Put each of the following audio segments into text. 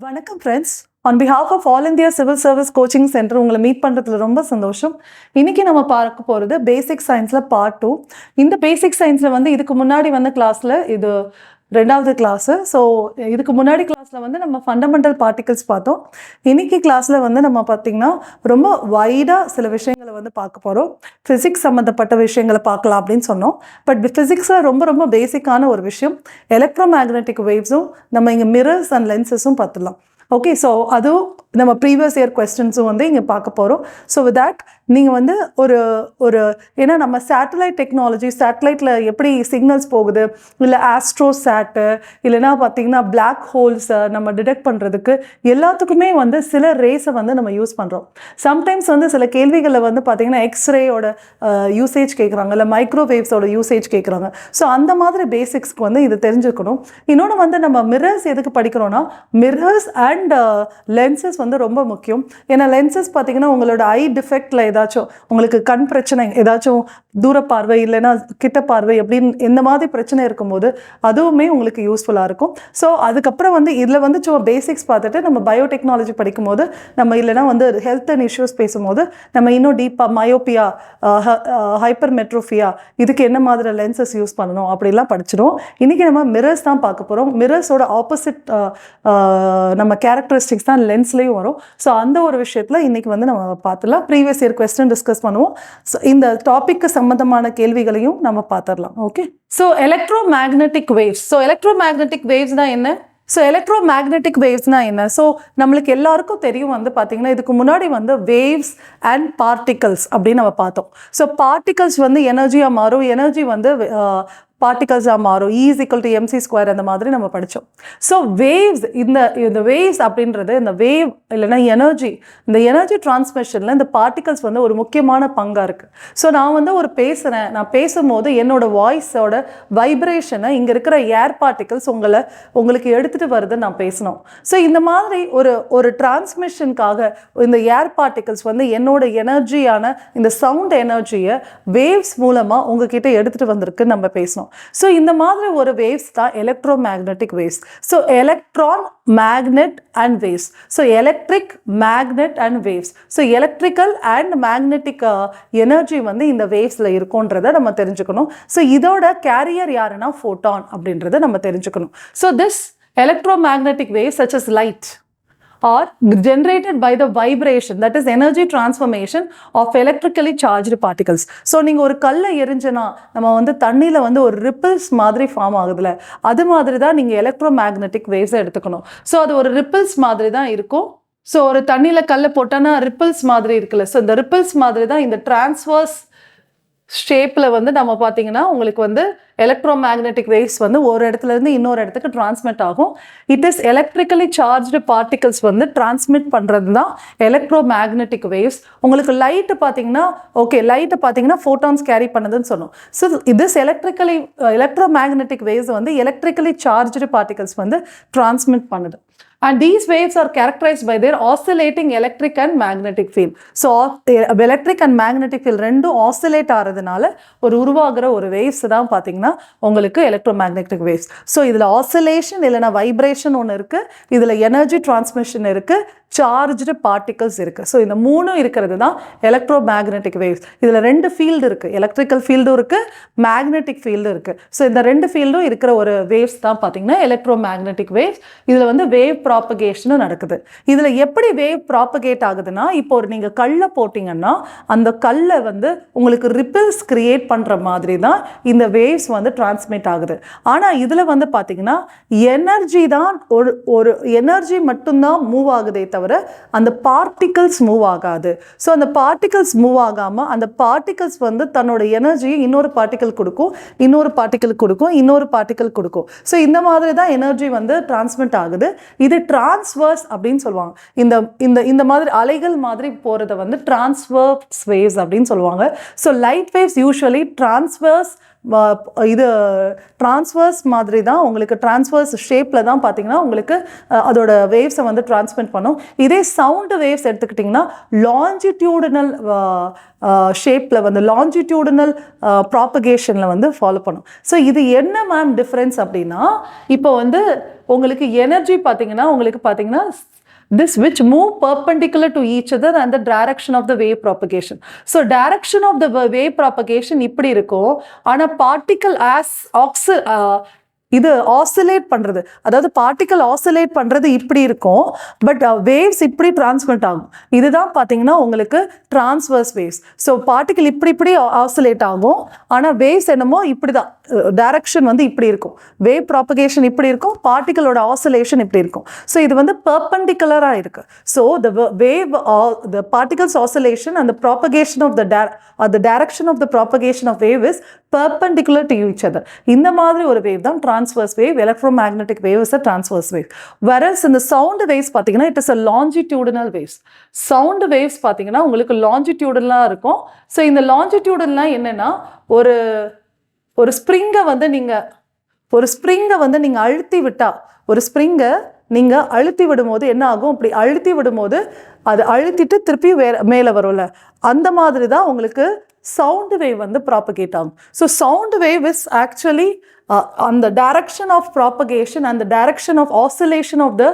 வணக்கம் friends. On behalf of all India civil service coaching centre உங்களை meet பண்ணுறதுல ரொம்ப சந்தோஷம். இன்றைக்கி நம்ம பார்க்க போகிறது பேசிக் சயின்ஸில் பார்ட் 2. இந்த பேசிக் சயின்ஸில் வந்து இதுக்கு முன்னாடி வந்த கிளாஸில் இது 2வது கிளாஸு. ஸோ இதுக்கு முன்னாடி கிளாஸில் வந்து நம்ம ஃபண்டமெண்டல் பார்ட்டிகல்ஸ் பார்த்தோம். இன்றைக்கி கிளாஸில் வந்து நம்ம பார்த்திங்கன்னா ரொம்ப வைடாக சில விஷயங்களை வந்து பார்க்க போகிறோம். ஃபிசிக்ஸ் சம்மந்தப்பட்ட விஷயங்களை பார்க்கலாம் அப்படின்னு சொன்னோம். பட் ஃபிசிக்ஸில் ரொம்ப ரொம்ப பேசிக்கான ஒரு விஷயம் எலக்ட்ரோ மேக்னெட்டிக் வேவ்ஸும் நம்ம இங்கே மிரர்ஸ் அண்ட் லென்சஸும் பார்த்துடலாம். ஓகே, ஸோ அதுவும் நம்ம ப்ரீவியஸ் இயர் கொஸ்டின்ஸும் வந்து இங்கே பார்க்க போகிறோம். ஸோ வித் தட் நீங்கள் வந்து ஒரு ஏன்னா நம்ம சேட்டலைட் டெக்னாலஜி, சேட்டலைட்டில் எப்படி சிக்னல்ஸ் போகுது, இல்லை ஆஸ்ட்ரோ சேட்டு, இல்லைனா பார்த்திங்கன்னா பிளாக் ஹோல்ஸை நம்ம டிடெக்ட் பண்ணுறதுக்கு எல்லாத்துக்குமே வந்து சில ரேஸை வந்து நம்ம யூஸ் பண்ணுறோம். சம்டைம்ஸ் வந்து சில கேள்விகளில் வந்து பார்த்திங்கன்னா எக்ஸ்ரேயோட யூசேஜ் கேட்குறாங்க, இல்லை மைக்ரோவேவ்ஸோட யூசேஜ் கேட்குறாங்க. ஸோ அந்த மாதிரி பேசிக்ஸ்க்கு வந்து இது தெரிஞ்சுக்கணும். இன்னொன்று வந்து நம்ம மிரர்ஸ் எதுக்கு படிக்கிறோன்னா, மிரர்ஸ் அண்ட் லென்சஸ் வந்து ரொம்ப முக்கியம். ஏன்னா லென்சஸ் பார்த்திங்கன்னா உங்களோட ஐ டிஃபெக்டில் ஏதாச்சும் உங்களுக்கு கண் பிரச்சனை, ஏதாச்சும் தூர பார்வை இல்லைன்னா கிட்ட பார்வை அப்படின்னு எந்த மாதிரி பிரச்சனை இருக்கும்போது அதுவுமே உங்களுக்கு யூஸ்ஃபுல்லாக இருக்கும். ஸோ அதுக்கப்புறம் வந்து இதில் வந்து சும்மா பேசிக்ஸ் பார்த்துட்டு நம்ம பயோடெக்னாலஜி படிக்கும்போது நம்ம இல்லைனா வந்து ஹெல்த் அண்ட் இஷ்யூஸ் பேசும்போது நம்ம இன்னும் டீப்பாக மயோப்பியா, ஹைப்பர் மெட்ரோஃபியா, இதுக்கு என்ன மாதிரி லென்சஸ் யூஸ் பண்ணணும் அப்படிலாம் படிச்சிடும். இன்றைக்கி நம்ம மிரர்ஸ் தான் பார்க்க போகிறோம். மிரர்ஸோட ஆப்போசிட் நம்ம கேரக்டரிஸ்டிக்ஸ் தான் லென்ஸ்லேயும் வரும். ஸோ அந்த ஒரு விஷயத்தில் இன்றைக்கி வந்து நம்ம பார்த்துடலாம். ப்ரீவியஸ் இயர் கொஸ்டின் டிஸ்கஸ் பண்ணுவோம். ஸோ இந்த டாபிக்கு சம்மந்தமான கேள்விகளையும் நம்ம பார்த்துடலாம். Okay, so electro magnetic waves. So electro magnetic waves தான் என்ன? ஸோ எலக்ட்ரோ மேக்னெட்டிக் வேவ்ஸ்னா என்ன? ஸோ நம்மளுக்கு எல்லாருக்கும் தெரியும் வந்து பார்த்திங்கன்னா இதுக்கு முன்னாடி வந்து வேவ்ஸ் அண்ட் பார்ட்டிகல்ஸ் அப்படின்னு நம்ம பார்த்தோம். ஸோ பார்ட்டிகல்ஸ் வந்து எனர்ஜியாக மாறும், எனர்ஜி வந்து பார்ட்டிகல்ஸாக மாறும், E=mc² அந்த மாதிரி நம்ம படித்தோம். ஸோ வேவ்ஸ், இந்த வேவ்ஸ் அப்படின்றது, இந்த வேவ் இல்லைன்னா எனர்ஜி, இந்த எனர்ஜி டிரான்ஸ்மிஷனில் இந்த பார்ட்டிகல்ஸ் வந்து ஒரு முக்கியமான பங்காக இருக்குது. ஸோ நான் வந்து பேசுகிறேன், நான் பேசும்போது என்னோட வாய்ஸோட வைப்ரேஷனை இங்கே இருக்கிற ஏர் பார்ட்டிகல்ஸ் உங்களுக்கு எடுத்துகிட்டு வருதுன்னு நான் பேசணும். ஸோ இந்த மாதிரி ஒரு டிரான்ஸ்மிஷனுக்காக இந்த ஏர் பார்ட்டிகல்ஸ் வந்து என்னோட எனர்ஜியான இந்த சவுண்ட் எனர்ஜியை வேவ்ஸ் மூலமாக உங்ககிட்ட எடுத்துகிட்டு வந்திருக்குன்னு நம்ம பேசணும். ஸோ இந்த மாதிரி ஒரு வேவ்ஸ் தான் electro magnetic waves. So electron, magnet and waves. So electric, magnet and waves. So electrical and magnetic energy வந்து இந்த வேவ்ஸில் இருக்குன்றதை நம்ம தெரிஞ்சுக்கணும். ஸோ இதோட கேரியர் யாருன்னா ஃபோட்டான் அப்படின்றத நம்ம தெரிஞ்சுக்கணும். So this electromagnetic waves such as light are generated by the vibration, that is energy transformation of electrically charged particles. So நீங்கள் ஒரு கல்லை எரிஞ்சுனா நம்ம வந்து தண்ணியில் வந்து ஒரு ரிப்பிள்ஸ் மாதிரி ஃபார்ம் ஆகுதுல, அது மாதிரி தான் நீங்கள் எலக்ட்ரோ மேக்னெட்டிக் வேவ்ஸை எடுத்துக்கணும். ஸோ அது ஒரு ரிப்பிள்ஸ் மாதிரி தான் இருக்கும். ஸோ ஒரு தண்ணியில் கல்லை போட்டோன்னா ரிப்பிள்ஸ் மாதிரி இருக்குல்ல, ஸோ இந்த ரிப்பிள்ஸ் மாதிரி தான் இந்த டிரான்ஸ்வர்ஸ் ஷேப்பில் வந்து நம்ம பார்த்தீங்கன்னா உங்களுக்கு வந்து எலக்ட்ரோ மேக்னெட்டிக் வேவ்ஸ் வந்து ஒரு இடத்துலேருந்து இன்னொரு இடத்துக்கு டிரான்ஸ்மிட் ஆகும். It is electrically charged particles வந்து டிரான்ஸ்மிட் பண்ணுறது தான் எலக்ட்ரோ மேக்னெட்டிக் வேவ்ஸ். உங்களுக்கு லைட்டு பார்த்தீங்கன்னா லைட்டை பார்த்தீங்கன்னா ஃபோட்டான்ஸ் கேரி பண்ணுதுன்னு சொன்னோம். So this electro magnetic waves வந்து எலக்ட்ரிக்கலி சார்ஜ்டு பார்ட்டிகல்ஸ் வந்து டிரான்ஸ்மிட் பண்ணுது. And these waves are characterized by their oscillating electric and magnetic field. So electric and magnetic field ரெண்டும் ஆசிலேட் ஆகிறதுனால உருவாகிற ஒரு வேவ்ஸ் தான் பார்த்தீங்கன்னா உங்களுக்கு எலக்ட்ரோமேக்னெட்டிக் வேவ்ஸ். ஸோ இதில் ஆசிலேஷன் இல்லைனா வைப்ரேஷன் ஒன்று இருக்குது, இதில் எனர்ஜி டிரான்ஸ்மிஷன் இருக்குது, சார்ஜ்டு பார்ட்டிகல்ஸ் இருக்குது. ஸோ இந்த மூணும் இருக்கிறது தான் எலக்ட்ரோ மேக்னெட்டிக் வேவ்ஸ். இதில் 2 ஃபீல்டு இருக்குது, எலக்ட்ரிக்கல் ஃபீல்டும் இருக்குது, மேக்னெட்டிக் ஃபீல்டும் இருக்குது. ஸோ இந்த 2 ஃபீல்டும் இருக்கிற ஒரு வேவ்ஸ் தான் பார்த்தீங்கன்னா எலக்ட்ரோ மேக்னெட்டிக் வேவ்ஸ். இதில் வந்து வேவ் ப்ராப்பகேஷனும் நடக்குது. இதில் எப்படி வேவ் ப்ராப்பகேட் ஆகுதுன்னா, இப்போ நீங்கள் கல்லை போட்டிங்கன்னா அந்த கல்லை வந்து உங்களுக்கு ரிப்பிள்ஸ் கிரியேட் பண்ணுற மாதிரி தான் இந்த வேவ்ஸ் வந்து டிரான்ஸ்மிட் ஆகுது. ஆனால் இதில் வந்து பார்த்தீங்கன்னா எனர்ஜி தான் ஒரு எனர்ஜி மட்டும்தான் மூவ் ஆகுதே தவிர அந்த பார்ட்டிகல்ஸ் மூவ் ஆகாது. ஸோ அந்த பார்ட்டிகல்ஸ் மூவ் ஆகாமல் அந்த பார்ட்டிகல்ஸ் வந்து தன்னோட எனர்ஜியை இன்னொரு பார்ட்டிகல் கொடுக்கும், இன்னொரு பார்ட்டிகல் கொடுக்கும், இன்னொரு பார்ட்டிகல் கொடுக்கும். ஸோ இந்த மாதிரி தான் எனர்ஜி வந்து டிரான்ஸ்மிட் ஆகுது. இது டிரான்ஸ்வர்ஸ் அப்படின்னு சொல்லுவாங்க. இந்த மாதிரி அலைகள் மாதிரி போகிறத வந்து டிரான்ஸ்வர்ஸ் வேவ்ஸ் அப்படின்னு சொல்லுவாங்க. ஸோ லைட் வேவ்ஸ் யூஸ்வலி இது டிரான்ஸ்வர்ஸ் மாதிரி தான், உங்களுக்கு டிரான்ஸ்வர்ஸ் ஷேப்பில் தான் பார்த்தீங்கன்னா உங்களுக்கு அதோட வேவ்ஸை வந்து டிரான்ஸ்மிட் பண்ணும். இதே சவுண்டு வேவ்ஸ் எடுத்துக்கிட்டிங்கன்னா லாஞ்சிடியூடனல் ஷேப்பில் வந்து லாஞ்சிடியூடனல் ப்ராப்பகேஷனில் வந்து ஃபாலோ பண்ணும். ஸோ இது என்ன மேம் டிஃப்ரென்ஸ் அப்படின்னா, இப்போ வந்து உங்களுக்கு எனர்ஜி பார்த்தீங்கன்னா உங்களுக்கு பார்த்தீங்கன்னா this which move perpendicular to each other and the direction of the wave propagation. So direction of the wave propagation இப்படி இருக்கும். ஆனா particle as இது ஆசிலேட் பண்றது, அதாவது பார்ட்டிகல் ஆசிலேட் பண்றது இப்படி இருக்கும், பட் வேவ்ஸ் இப்படி டிரான்ஸ்மிட் ஆகும். இதுதான் பார்த்தீங்கன்னா உங்களுக்கு டிரான்ஸ்வர்ஸ் வேவ்ஸ். ஸோ பார்ட்டிகல் இப்படி ஆசிலேட் ஆகும், ஆனால் வேவ்ஸ் என்னமோ இப்படி தான், டைரக்ஷன் வந்து இப்படி இருக்கும், வேவ் ப்ராபகேஷன் இப்படி இருக்கும், பார்ட்டிகளோட ஆசிலேஷன் இப்படி இருக்கும். ஸோ இது வந்து பெர்பெண்டிகுலராக இருக்கு. So the wave the particles oscillation and the propagation of the direction of the propagation of wave is perpendicular to each other. இந்த மாதிரி ஒரு வேவ் தான் transverse wave. Electromagnetic wave is a transverse wave. Whereas in the sound waves பார்த்தீங்கன்னா it is a longitudinal waves. Sound waves பார்த்தீங்கன்னா உங்களுக்கு longitudinal இருக்கும். So இந்த longitudinal என்னன்னா ஒரு ஸ்ப்ரிங்கை வந்து நீங்கள் அழுத்தி விட்டா, ஒரு ஸ்ப்ரிங்கை நீங்கள் அழுத்தி விடும்போது என்ன ஆகும், அப்படி அழுத்தி விடும்போது அது அழுத்திட்டு திருப்பி மேலே வரும்ல, அந்த மாதிரி தான் உங்களுக்கு sound wave வந்து propagate ஆகும். So sound wave is actually on the direction of propagation and the direction of oscillation of the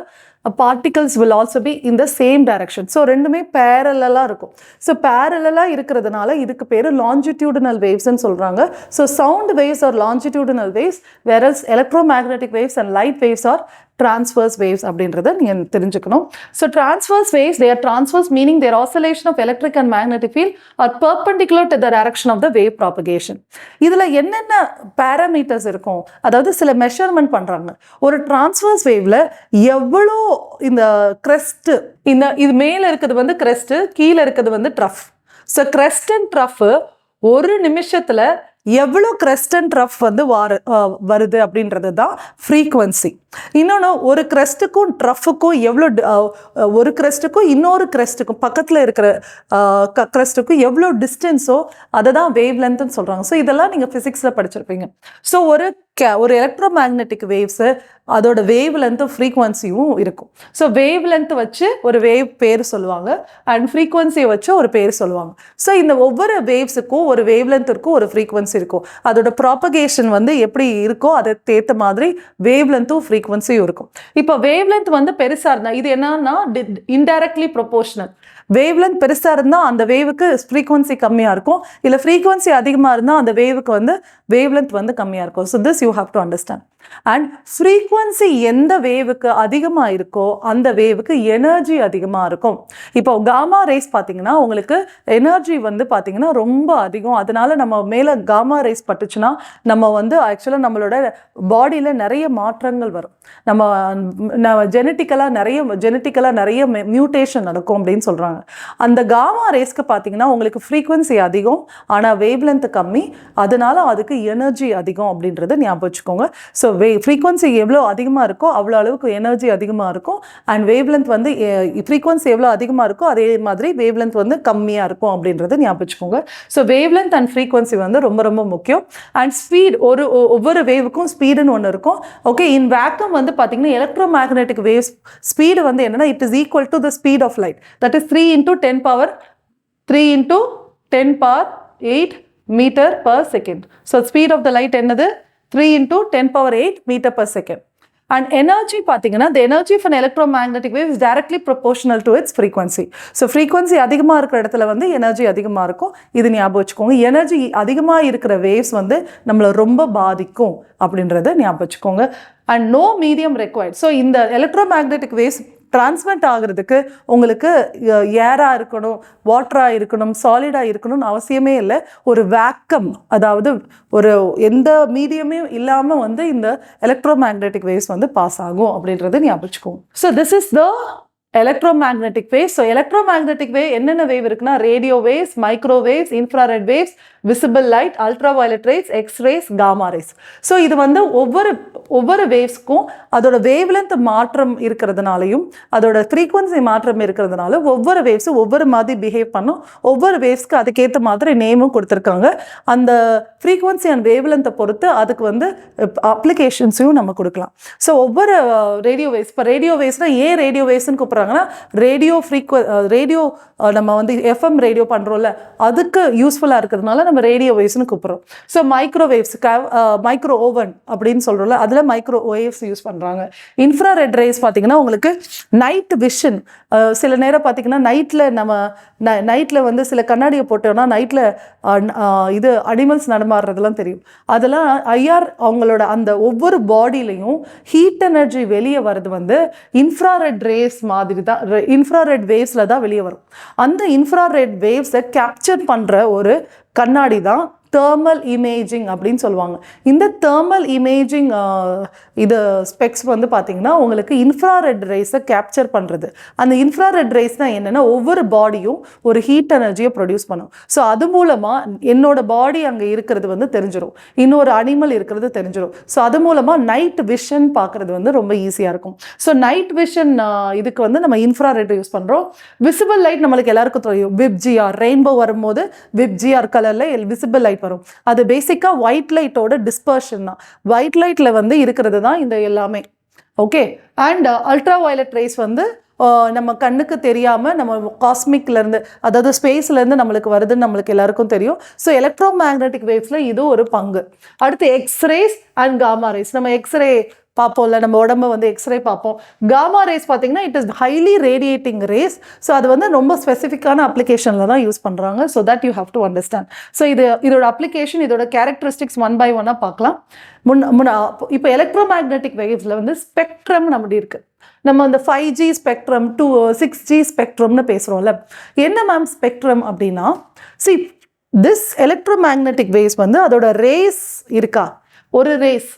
particles will also be in the same direction. So ரெண்டுமே parallel-ஆ இருக்கும். So parallel-ஆ இருக்கிறதுனால இதுக்கு பேர் longitudinal waves ன்னு சொல்றாங்க. So sound waves are longitudinal waves, whereas electromagnetic waves and light waves are transverse waves அப்படின்றத நீங்க தெரிஞ்சுக்கணும். So transverse waves, they are transverse meaning their oscillation of electric and magnetic field are perpendicular to the direction of the wave propagation. இதுல என்னென்ன parameters இருக்கும், அதாவது சில measurement பண்றாங்க. ஒரு transverse waveல எவ்வளோ இந்த crest, இது மேல இருக்கிறது வந்து crest, கீழே இருக்கிறது வந்து trough. So crest and trough ஒரு நிமிஷத்துல எவ்வளோ crest and trough வந்து வருது அப்படின்றது தான் ஃப்ரீக்வன்சி. இன்னொன்று ஒரு கிரெஸ்ட்டுக்கும் ட்ரஃபுக்கும் எவ்வளோ, ஒரு கிரெஸ்ட்டுக்கும் இன்னொரு கிரெஸ்ட்டுக்கும் பக்கத்தில் இருக்கிற கிரெஸ்ட்டுக்கும் எவ்வளோ டிஸ்டன்ஸோ அதை தான் வேவ் லென்த்னு சொல்கிறாங்க. ஸோ இதெல்லாம் நீங்கள் ஃபிசிக்ஸில் படிச்சிருப்பீங்க. ஸோ ஒரு எலக்ட்ரோமேக்னெட்டிக் வேவ்ஸு அதோட வேவ் லென்த்தும் ஃப்ரீக்வன்சியும் இருக்கும். ஸோ வேவ் லென்த் வச்சு ஒரு வேவ் பேர் சொல்லுவாங்க அண்ட் ஃப்ரீக்வன்சியை வச்சு ஒரு பேர் சொல்லுவாங்க. ஸோ இந்த ஒவ்வொரு வேவ்ஸுக்கும் ஒரு வேவ் லென்த் இருக்கும், ஒரு ஃப்ரீக்வன்சி இருக்கும். அதோட ப்ராபகேஷன் வந்து எப்படி இருக்கோ அதை ஏற்ற மாதிரி வேவ் லென்த்தும் ஃப்ரீக்வன்சியும் இருக்கும். இப்போ வேவ் லென்த் வந்து பெருசாக இருந்தால் இது என்னன்னா இன்டைரக்ட்லி ப்ரொபோர்ஷனல். வேவ் லென்த் பெருசாக இருந்தால் அந்த வேவுக்கு ஃப்ரீக்வன்சி கம்மியாக இருக்கும், இல்லை ஃப்ரீக்வன்சி அதிகமாக இருந்தால் அந்த வேவுக்கு வந்து வேவ் லென்த் வந்து கம்மியாக இருக்கும். So this you have to understand. And frequency எந்த வேவுக்கு அதிகமாக இருக்கோ அந்த வேவுக்கு எனர்ஜி அதிகமாக இருக்கும். இப்போ காமா ரேஸ் பார்த்தீங்கன்னா உங்களுக்கு எனர்ஜி வந்து பார்த்தீங்கன்னா ரொம்ப அதிகம். அதனால நம்ம மேலே காமா ரேஸ் பட்டுச்சுன்னா நம்ம வந்து ஆக்சுவலாக நம்மளோட பாடியில் நிறைய மாற்றங்கள் வரும். நம்ம ஜெனட்டிக்கலாக நிறைய மியூட்டேஷன் நடக்கும் அப்படின்னு சொல்கிறாங்க. அந்த காமா ரேஸ்க்கு பார்த்தீங்கன்னா உங்களுக்கு ஃப்ரீக்வன்சி அதிகம் ஆனால் வேவ் லென்த் கம்மி, அதனால அதுக்கு எனர்ஜி அதிகம் அப்படின்றத ஞாபகம் வச்சுக்கோங்க. ஸோ ஃப்ரீக்வன்சி எவ்வளோ அதிகமாக இருக்கோ அவ்வளோ அளவுக்கு எனர்ஜி அதிகமாக இருக்கும். அண்ட் வேவ் லென்த் வந்து ஃப்ரீக்வன்சி எவ்வளோ அதிகமாக இருக்கோ அதே மாதிரி வேவ் லென்த் வந்து கம்மியாக இருக்கும் அப்படின்றத ஞாபகம் வச்சுக்கோங்க. So wave length and frequency வந்து ரொம்ப ரொம்ப முக்கியம். அண்ட் ஸ்பீட், ஒவ்வொரு வேவுக்கும் ஸ்பீடுன்னு ஒன்று இருக்கும். ஓகே, இன் வேக்கம் வந்து பார்த்தீங்கன்னா எலக்ட்ரோமேக்னெட்டிக் வேவ்ஸ் ஸ்பீடு வந்து என்னன்னா it is equal to the speed of light, that is 3 × 10⁸ metre per second. So speed of the light என்னது 3 × 10⁸ metre per second. And energy பார்த்தீங்கன்னா the energy of an electromagnetic wave is directly proportional to its frequency. So frequency அதிகமாக இருக்கிற இடத்துல வந்து energy அதிகமாக இருக்கும். இது ஞாபகம் வச்சுக்கோங்க. எனர்ஜி அதிகமாக இருக்கிற வேவ்ஸ் வந்து நம்மளை ரொம்ப பாதிக்கும் அப்படின்றத ஞாபகம் வச்சுக்கோங்க. And no medium required. So இந்த எலக்ட்ரோமேக்னெட்டிக் வேவ்ஸ் டிரான்ஸ்மிட் ஆகிறதுக்கு உங்களுக்கு ஏராக இருக்கணும், வாட்டராக இருக்கணும், சாலிடாக இருக்கணும்னு அவசியமே இல்லை. ஒரு வேக்கம், அதாவது ஒரு எந்த மீடியமே இல்லாமல் வந்து இந்த எலக்ட்ரோமேக்னெட்டிக் வேவ்ஸ் வந்து பாஸ் ஆகும் அப்படின்றது ஞாபகம் வச்சுக்கோங்க. So this is the electromagnetic waves. So electromagnetic wave என்னென்ன வேவ் இருக்குன்னா radio waves, microwaves, infrared waves, visible light, ultraviolet rays, x rays, gamma rays. So இது வந்து ஒவ்வொரு வேவ்ஸ்க்கும் அதோட வேவ் லென்த் மாற்றம் இருக்கிறதுனாலையும் அதோட ஃப்ரீக்வன்சி மாற்றம் இருக்கிறதுனால ஒவ்வொரு வேவ்ஸும் ஒவ்வொரு மாதிரி பிஹேவ் பண்ணும். ஒவ்வொரு வேவ்ஸ்க்கு அதுக்கேற்ற மாதிரி நேமும் கொடுத்துருக்காங்க. அந்த ஃப்ரீக்வன்சி அண்ட் வேவ் லென்த்தை பொறுத்து அதுக்கு வந்து அப்ளிகேஷன்ஸையும் நம்ம கொடுக்கலாம். ஸோ ஒவ்வொரு ரேடியோ வேவ்ஸ், இப்போ ரேடியோ வேவ்ஸ்னால் ஏன் ரேடியோ வேவ்ஸ்ன்னு கூப்பிட்றாங்க சொல்கிறாங்கன்னா ரேடியோ நம்ம வந்து எஃப்எம் ரேடியோ பண்ணுறோம்ல, அதுக்கு யூஸ்ஃபுல்லாக இருக்கிறதுனால நம்ம ரேடியோ வேவ்ஸ்னு கூப்பிட்றோம். ஸோ மைக்ரோவேவ்ஸ், மைக்ரோ ஓவன் அப்படின்னு சொல்கிறோம்ல, அதில் மைக்ரோவேவ்ஸ் யூஸ் பண்ணுறாங்க. இன்ஃப்ராரெட் ரேஸ் பார்த்தீங்கன்னா உங்களுக்கு நைட் விஷன், சில நேரம் பார்த்தீங்கன்னா நைட்டில் வந்து சில கண்ணாடியை போட்டோம்னா நைட்டில் இது அனிமல்ஸ் நடமாடுறதுலாம் தெரியும். அதெல்லாம் அவங்களோட அந்த ஒவ்வொரு பாடியிலையும் ஹீட் எனர்ஜி வெளியே வர்றது வந்து இன்ஃப்ராரெட் ரேஸ் மாதிரி தான், இன்ஃப்ராரெட் வேவ்ஸில் தான் வெளியே வரும். அந்த இன்ஃப்ராரெட் வேவ்ஸை கேப்சர் பண்ணுற ஒரு கண்ணாடி தான் தெர்மல் இமேஜிங் அப்படின்னு சொல்லுவாங்க. இந்த தெர்மல் இமேஜிங் இது ஸ்பெக்ஸ் வந்து பார்த்தீங்கன்னா உங்களுக்கு இன்ஃப்ராரெட் ரேஸை கேப்சர் பண்ணுறது. அந்த இன்ஃப்ராரெட் ரேஸ்னால் என்னென்னா ஒவ்வொரு பாடியும் ஒரு ஹீட் எனர்ஜியை ப்ரொடியூஸ் பண்ணும். ஸோ அது மூலமாக என்னோட பாடி அங்கே இருக்கிறது வந்து தெரிஞ்சிடும், இன்னொரு அனிமல் இருக்கிறது தெரிஞ்சிடும். ஸோ அது மூலமாக நைட் விஷன் பார்க்குறது வந்து ரொம்ப ஈஸியாக இருக்கும். ஸோ நைட் விஷன் இதுக்கு வந்து நம்ம இன்ஃப்ராரெட் யூஸ் பண்ணுறோம். விசிபிள் லைட் நம்மளுக்கு எல்லாருக்கும் தெரியும், விப்ஜிஆர் ரெயின்போ வரும்போது விப்ஜிஆர் கலரில் விசிபிள் லைட் வரும். அது பேசிக்காக ஒயிட் லைட்டோட டிஸ்பர்ஷன் தான். ஒயிட் லைட்டில் வந்து இருக்கிறது தான் இந்த எல்லாமே. Okay, and ultra violet race வந்து நம்ம கண்ணுக்கு தெரியாமல் நம்ம காஸ்மிக்லேருந்து, அதாவது ஸ்பேஸ்லேருந்து நம்மளுக்கு வருதுன்னு நம்மளுக்கு எல்லாருக்கும் தெரியும். ஸோ எலக்ட்ரோ மேக்னெட்டிக் வேவ்ஸில் இது ஒரு பங்கு. அடுத்து எக்ஸ்ரேஸ் அண்ட் காமா ரேஸ். நம்ம எக்ஸ்ரே பார்ப்போம்ல, நம்ம உடம்பு வந்து எக்ஸ்ரே பார்ப்போம். காமா ரேஸ் பார்த்தீங்கன்னா it is highly radiating rays. So அது வந்து ரொம்ப ஸ்பெசிஃபிக்கான அப்ளிகேஷனில் தான் யூஸ் பண்ணுறாங்க. So that you have to understand. So இதோட அப்ளிகேஷன், இதோட கேரக்டரிஸ்டிக்ஸ் ஒன் பை ஒன்னாக பார்க்கலாம். இப்போ எலக்ட்ரோ மேக்னெட்டிக் வேவ்ஸில் வந்து ஸ்பெக்ட்ரம் நம்மடி இருக்குது. நம்ம அந்த 5G ஸ்பெக்ட்ரம் 6G ஸ்பெக்ட்ரம்னு பேசுகிறோம்ல. என்ன மேம் ஸ்பெக்ட்ரம் அப்படின்னா, திஸ் எலக்ட்ரோ மேக்னெட்டிக் வேவ்ஸ் வந்து அதோட ரேஸ் இருக்கா, ஒரு ரேஸ்.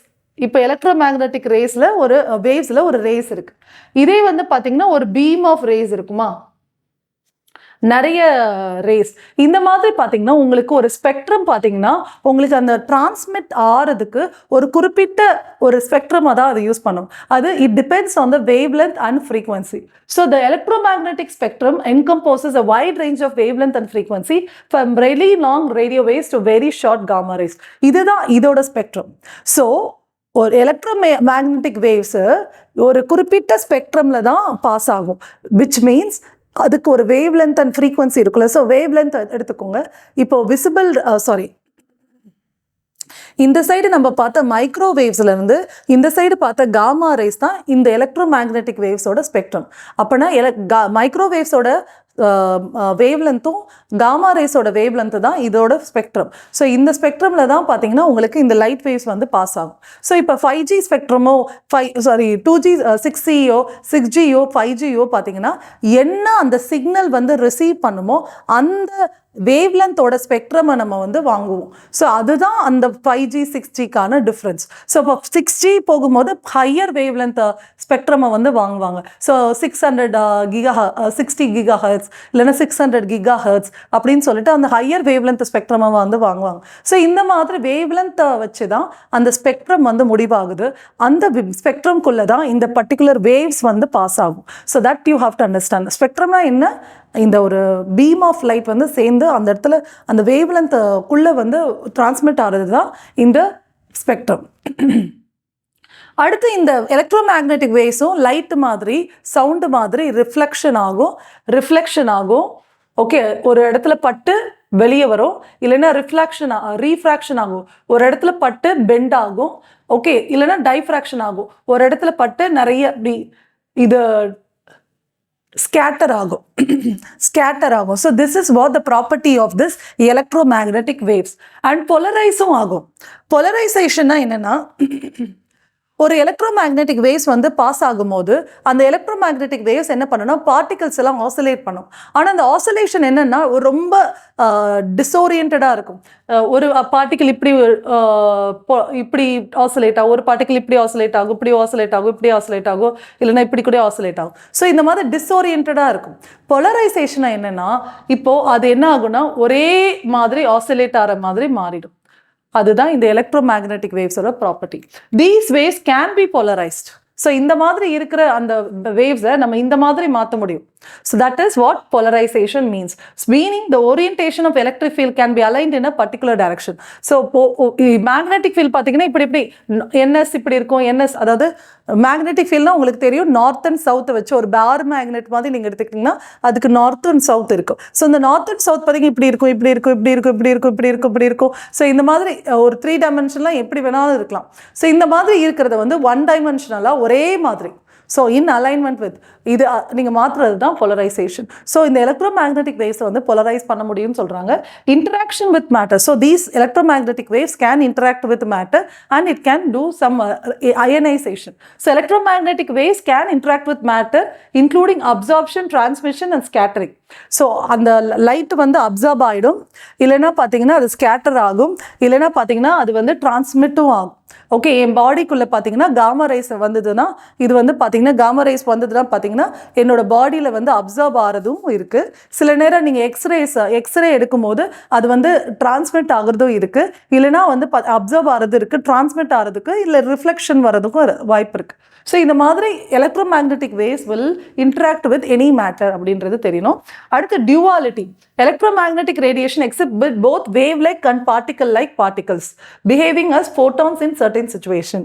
இப்போ எலக்ட்ரோ மேக்னெட்டிக் ரேஸில் ஒரு வேவ்ஸில் ஒரு ரேஸ் இருக்குது. இதே வந்து பார்த்தீங்கன்னா ஒரு பீம் ஆஃப் ரேஸ் இருக்குமா, நிறைய ரேஸ். இந்த மாதிரி பார்த்தீங்கன்னா உங்களுக்கு ஒரு ஸ்பெக்ட்ரம் பார்த்தீங்கன்னா உங்களுக்கு அந்த டிரான்ஸ்மிட் ஆகிறதுக்கு ஒரு குறிப்பிட்ட ஒரு ஸ்பெக்ட்ரமாக தான் அதை யூஸ் பண்ணும். அது it depends on the wave length and frequency. So the electromagnetic spectrum encompasses a wide range of wavelength and frequency from really long radio waves to very short gamma rays. இதுதான் இதோட spectrum. So ஒரு electromagnetic waves ஒரு குறிப்பிட்ட ஸ்பெக்ட்ரமில் தான் pass ஆகும். Which means அதுக்கு ஒரு wave length and frequency இருக்குல்ல. ஸோ வேவ் லென்த் எடுத்துக்கோங்க. இப்போ இந்த சைடு நம்ம பார்த்த மைக்ரோவேவ்ஸ்லேருந்து இந்த சைடு பார்த்த காமா ரேஸ் தான் இந்த எலக்ட்ரோ மேக்னெட்டிக் வேவ்ஸோட ஸ்பெக்ட்ரம். அப்போனா மைக்ரோவேவ்ஸோட வேவ் லென்த்தும் காமா ரேஸோட வேவ் லென்த்து தான் இதோட ஸ்பெக்ட்ரம். ஸோ இந்த ஸ்பெக்ட்ரமில் தான் பார்த்தீங்கன்னா உங்களுக்கு இந்த லைட் வேவ்ஸ் வந்து பாஸ் ஆகும். ஸோ இப்போ 5G ஸ்பெக்ட்ரமோ 2G 6Gயோ 5Gயோ பார்த்தீங்கன்னா என்ன அந்த சிக்னல் வந்து ரிசீவ் பண்ணுமோ அந்த வேவ் லென்த்தோட ஸ்பெக்ட்ரமை நம்ம வந்து வாங்குவோம். ஸோ அதுதான் அந்த 5G 6Gக்கான டிஃப்ரென்ஸ். ஸோ இப்போ 6G போகும்போது ஹையர் வேவ் லென்த் ஸ்பெக்ட்ரமை வந்து வாங்குவாங்க. ஸோ 60 GHz இல்லைன்னா 600 GHz அப்படின்னு சொல்லிட்டு அந்த ஹையர் வேவ் லென்த் ஸ்பெக்ட்ரமை வந்து வாங்குவாங்க. ஸோ இந்த மாதிரி வேவ் லென்த்தை வச்சு தான் அந்த ஸ்பெக்ட்ரம் வந்து முடிவாகுது. அந்த ஸ்பெக்ட்ரம்குள்ளே தான் இந்த பர்டிகுலர் வேவ்ஸ் வந்து பாஸ் ஆகும். So that you have to understand. ஸ்பெக்ட்ரம்னா என்ன, இந்த ஒரு பீம் ஆஃப் லைட் வந்து சேர்ந்து அந்த இடத்துல அந்த வேவ் லென்த்துக்குள்ளே வந்து டிரான்ஸ்மிட் ஆகிறது தான் இந்த ஸ்பெக்ட்ரம். அடுத்து இந்த எலக்ட்ரோ மேக்னெட்டிக் வேவ்ஸும் லைட் மாதிரி சவுண்டு மாதிரி ரிஃப்ளெக்ஷன் ஆகும். ஓகே, ஒரு இடத்துல பட்டு வெளியே வரும், இல்லைன்னா ரீஃப்ராக்ஷன் ஆகும். ஒரு இடத்துல பட்டு பெண்ட் ஆகும். ஓகே, இல்லைன்னா டைஃப்ராக்ஷன் ஆகும். ஒரு இடத்துல பட்டு நிறைய இது scatter ஆகும். So this is what the property of this electromagnetic waves. And polarizeும் ஆகும். Polarization என்னன்னா ஒரு எலக்ட்ரோமேக்னெட்டிக் வேவ்ஸ் வந்து பாஸ் ஆகும்போது அந்த எலக்ட்ரோமேக்னெட்டிக் வேவ்ஸ் என்ன பண்ணணும்னா பார்ட்டிகல்ஸ் எல்லாம் ஆசிலேட் பண்ணும். ஆனால் அந்த ஆசிலேஷன் என்னன்னா ரொம்ப டிஸ்ஓரியன்டாக இருக்கும். ஒரு பார்ட்டிகல் இப்படி ஆசிலேட் ஆகும், ஒரு பார்ட்டிகல் இப்படி ஆசிலேட் ஆகும், இப்படி ஆசிலேட் ஆகும், இல்லைன்னா இப்படி கூட ஆசிலேட் ஆகும். ஸோ இந்த மாதிரி டிஸ்ஓரியன்டாக இருக்கும். பொலரைசேஷன் என்னன்னா இப்போ அது என்ன ஆகும்னா ஒரே மாதிரி ஆசிலேட் ஆகிற மாதிரி மாறிடும். அதுதான் இந்த எலக்ட்ரோமேக்னெட்டிக் வேவ்ஸோட property. These waves can be polarised. So இந்த மாதிரி இருக்கிற அந்த வேவ்ஸை நம்ம இந்த மாதிரி மாற்ற முடியும். So that is what polarization means. Meaning the orientation of electric field can be aligned in a particular direction. So magnetic field பார்த்தீங்கன்னா இப்படி NS இப்படி இருக்கும். NS அதாவது மேக்னெட்டிக் ஃபீல்ட்னா உங்களுக்கு தெரியும், நார்த் அண்ட் சவுத்தை வச்சு ஒரு பேர் மேக்னெட் மாதிரி நீங்கள் எடுத்துக்கிட்டிங்கன்னா அதுக்கு நார்த் அண்ட் சவுத் இருக்கும். ஸோ இந்த நார்த் அண்ட் சவுத் பார்த்தீங்கன்னா இப்படி இருக்கும், இப்படி இருக்கும், இப்படி இருக்கும், இப்படி இருக்கும், இப்படி இருக்கும், இப்படி இருக்கும். ஸோ இந்த மாதிரி ஒரு 3 டைமென்ஷன்லாம் எப்படி வேணாலும் இருக்கலாம். ஸோ இந்த மாதிரி இருக்கிறத வந்து 1 டைமென்ஷனலாக ஒரே மாதிரி, ஸோ இன் அலைன்மெண்ட் வித் இது நீங்கள் மாற்றுறது தான் போலரைசேஷன். ஸோ இந்த எலக்ட்ரோமேக்னெட்டிக் வேவ்ஸை வந்து போலரைஸ் பண்ண முடியும்னு சொல்கிறாங்க. Interaction with matter. So these electromagnetic waves can interact with matter and it can do some ionisation. So electromagnetic waves can interact with matter including absorption, transmission and scattering. So அந்த light வந்து absorb ஆகிடும், இல்லைன்னா பார்த்தீங்கன்னா அது scatter ஆகும், இல்லைன்னா பார்த்தீங்கன்னா அது வந்து டிரான்ஸ்மிட்டும் ஆகும். ஓகே, என் பாடிக்குள்ளே பார்த்தீங்கன்னா காமா ரேஸ் வந்ததுன்னா, இது வந்து பார்த்தீங்கன்னா காமா ரேஸ் வந்ததுன்னா பார்த்தீங்கன்னா என்னோட பாடியில் வந்து அப்சார்ப் ஆகிறதும் இருக்குது. சில நேரம் நீங்கள் எக்ஸ்ரே எடுக்கும்போது அது வந்து டிரான்ஸ்மிட் ஆகிறதும் இருக்குது, இல்லைனா வந்து அப்சார்ப் ஆகிறது இருக்குது, டிரான்ஸ்மிட் ஆகிறதுக்கு இல்லை ரிஃப்ளெக்ஷன் வர்றதுக்கும் வாய்ப்பு இருக்குது. ஸோ இந்த மாதிரி electromagnetic waves will interact with any matter அப்படின்றது தெரியணும். அடுத்து duality. Electromagnetic radiation exhibit both wave-like and particle-like particles behaving as photons in certain situation.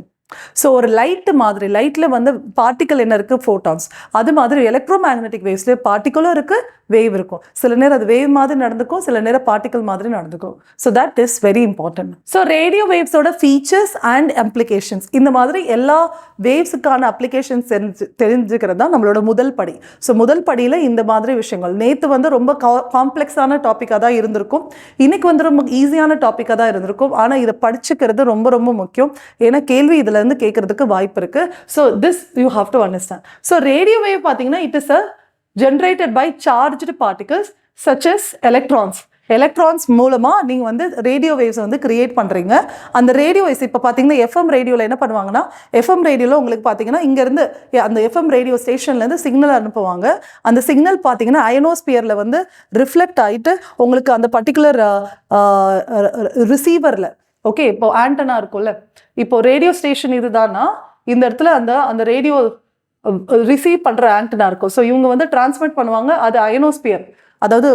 So ஒரு லைட்டு மாதிரி, லைட்டில் வந்து பார்ட்டிக்கல் என்ன இருக்குது, ஃபோட்டான்ஸ். அது மாதிரி எலக்ட்ரோமேக்னெட்டிக் வேவ்ஸ்ல பார்ட்டிக்கலும் இருக்குது, வேவ் இருக்கும். சில நேரம் அது வேவ் மாதிரி நடந்துக்கும், சில நேரம் பார்ட்டிக்கல் மாதிரி நடந்துக்கும். So that is very important. So radio வேவ்ஸோட ஃபீச்சர்ஸ் அண்ட் அப்ளிகேஷன்ஸ், இந்த மாதிரி எல்லா வேவ்ஸுக்கான அப்ளிகேஷன்ஸ் தெரிஞ்சுக்கிறது தான் நம்மளோட முதல் படி. ஸோ முதல் படியில் இந்த மாதிரி விஷயங்கள். நேற்று வந்து ரொம்ப காம்ப்ளெக்ஸான டாப்பிக்காக தான் இருந்திருக்கும், இன்னைக்கு வந்து ரொம்ப ஈஸியான டாப்பிக்காக தான் இருந்திருக்கும். ஆனால் இதை படிச்சுக்கிறது ரொம்ப ரொம்ப முக்கியம், ஏன்னா கேள்வி இதில் இருந்து கேட்கறதுக்கு வாய்ப்பு இருக்கு. So this you have to understand. So radio wave பார்த்தீங்கன்னா it is a generated by charged particles such as electrons. Electrons மூலமாக நீங்கள் வந்து ரேடியோ வேவ்ஸ் வந்து கிரியேட் பண்ணுறீங்க. அந்த ரேடியோ வேவ்ஸ் இப்போ பார்த்தீங்கன்னா எஃப்எம் ரேடியோவில் என்ன பண்ணுவாங்கன்னா, எஃப்எம் ரேடியோவில் உங்களுக்கு பார்த்தீங்கன்னா இங்கேருந்து அந்த எஃப்எம் ரேடியோ ஸ்டேஷன்லேருந்து சிக்னல் அனுப்புவாங்க. அந்த சிக்னல் பார்த்தீங்கன்னா அயனோஸ்பியரில் வந்து ரிஃப்ளெக்ட் ஆகிட்டு உங்களுக்கு அந்த பர்டிகுலர் ரிசீவரில், ஓகே, இப்போ ஆண்டனா இருக்கும்ல, இப்போ ரேடியோ ஸ்டேஷன் இதுதான்னா இந்த இடத்துல அந்த ரேடியோ ரிசீவ் பண்ணுற ஆண்டனா இருக்கும். ஸோ இவங்க வந்து டிரான்ஸ்மிட் பண்ணுவாங்க. அது அயனோஸ்பியர், அதாவது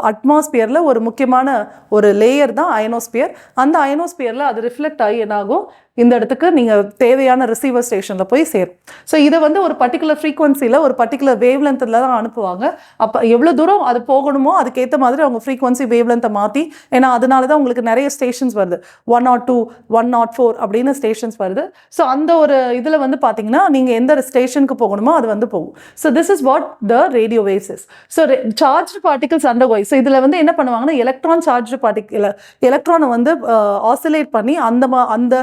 அட்மாஸ்பியரில் ஒரு முக்கியமான ஒரு லேயர் தான் அயனோஸ்பியர். அந்த அயனோஸ்பியரில் அது ரிஃப்ளெக்ட் ஆகி என்னாகும், இந்த இடத்துக்கு நீங்கள் தேவையான ரிசீவர் ஸ்டேஷனில் போய் சேரும். ஸோ இதை வந்து ஒரு பர்டிகுலர் ஃப்ரீக்வன்சியில் ஒரு பர்டிகுலர் வேவ் லென்த்தில் தான் அனுப்புவாங்க. அப்போ எவ்வளோ தூரம் அது போகணுமோ அதுக்கேற்ற மாதிரி அவங்க ஃப்ரீக்வன்சி வேவ் லென்த்தை மாற்றி, ஏன்னா அதனால தான் உங்களுக்கு நிறைய ஸ்டேஷன்ஸ் வருது, 102, 104 அப்படின்னு ஸ்டேஷன்ஸ் வருது. ஸோ அந்த ஒரு இதில் வந்து பார்த்தீங்கன்னா நீங்கள் எந்த ஸ்டேஷனுக்கு போகணுமோ அது வந்து போகும். So this is what the radio waves is. So charge particles undergoing. So இதில் வந்து என்ன பண்ணுவாங்கன்னா, எலக்ட்ரான் சார்ஜ் பார்ட்டிகல், எலக்ட்ரானை வந்து ஆசிலேட் பண்ணி அந்த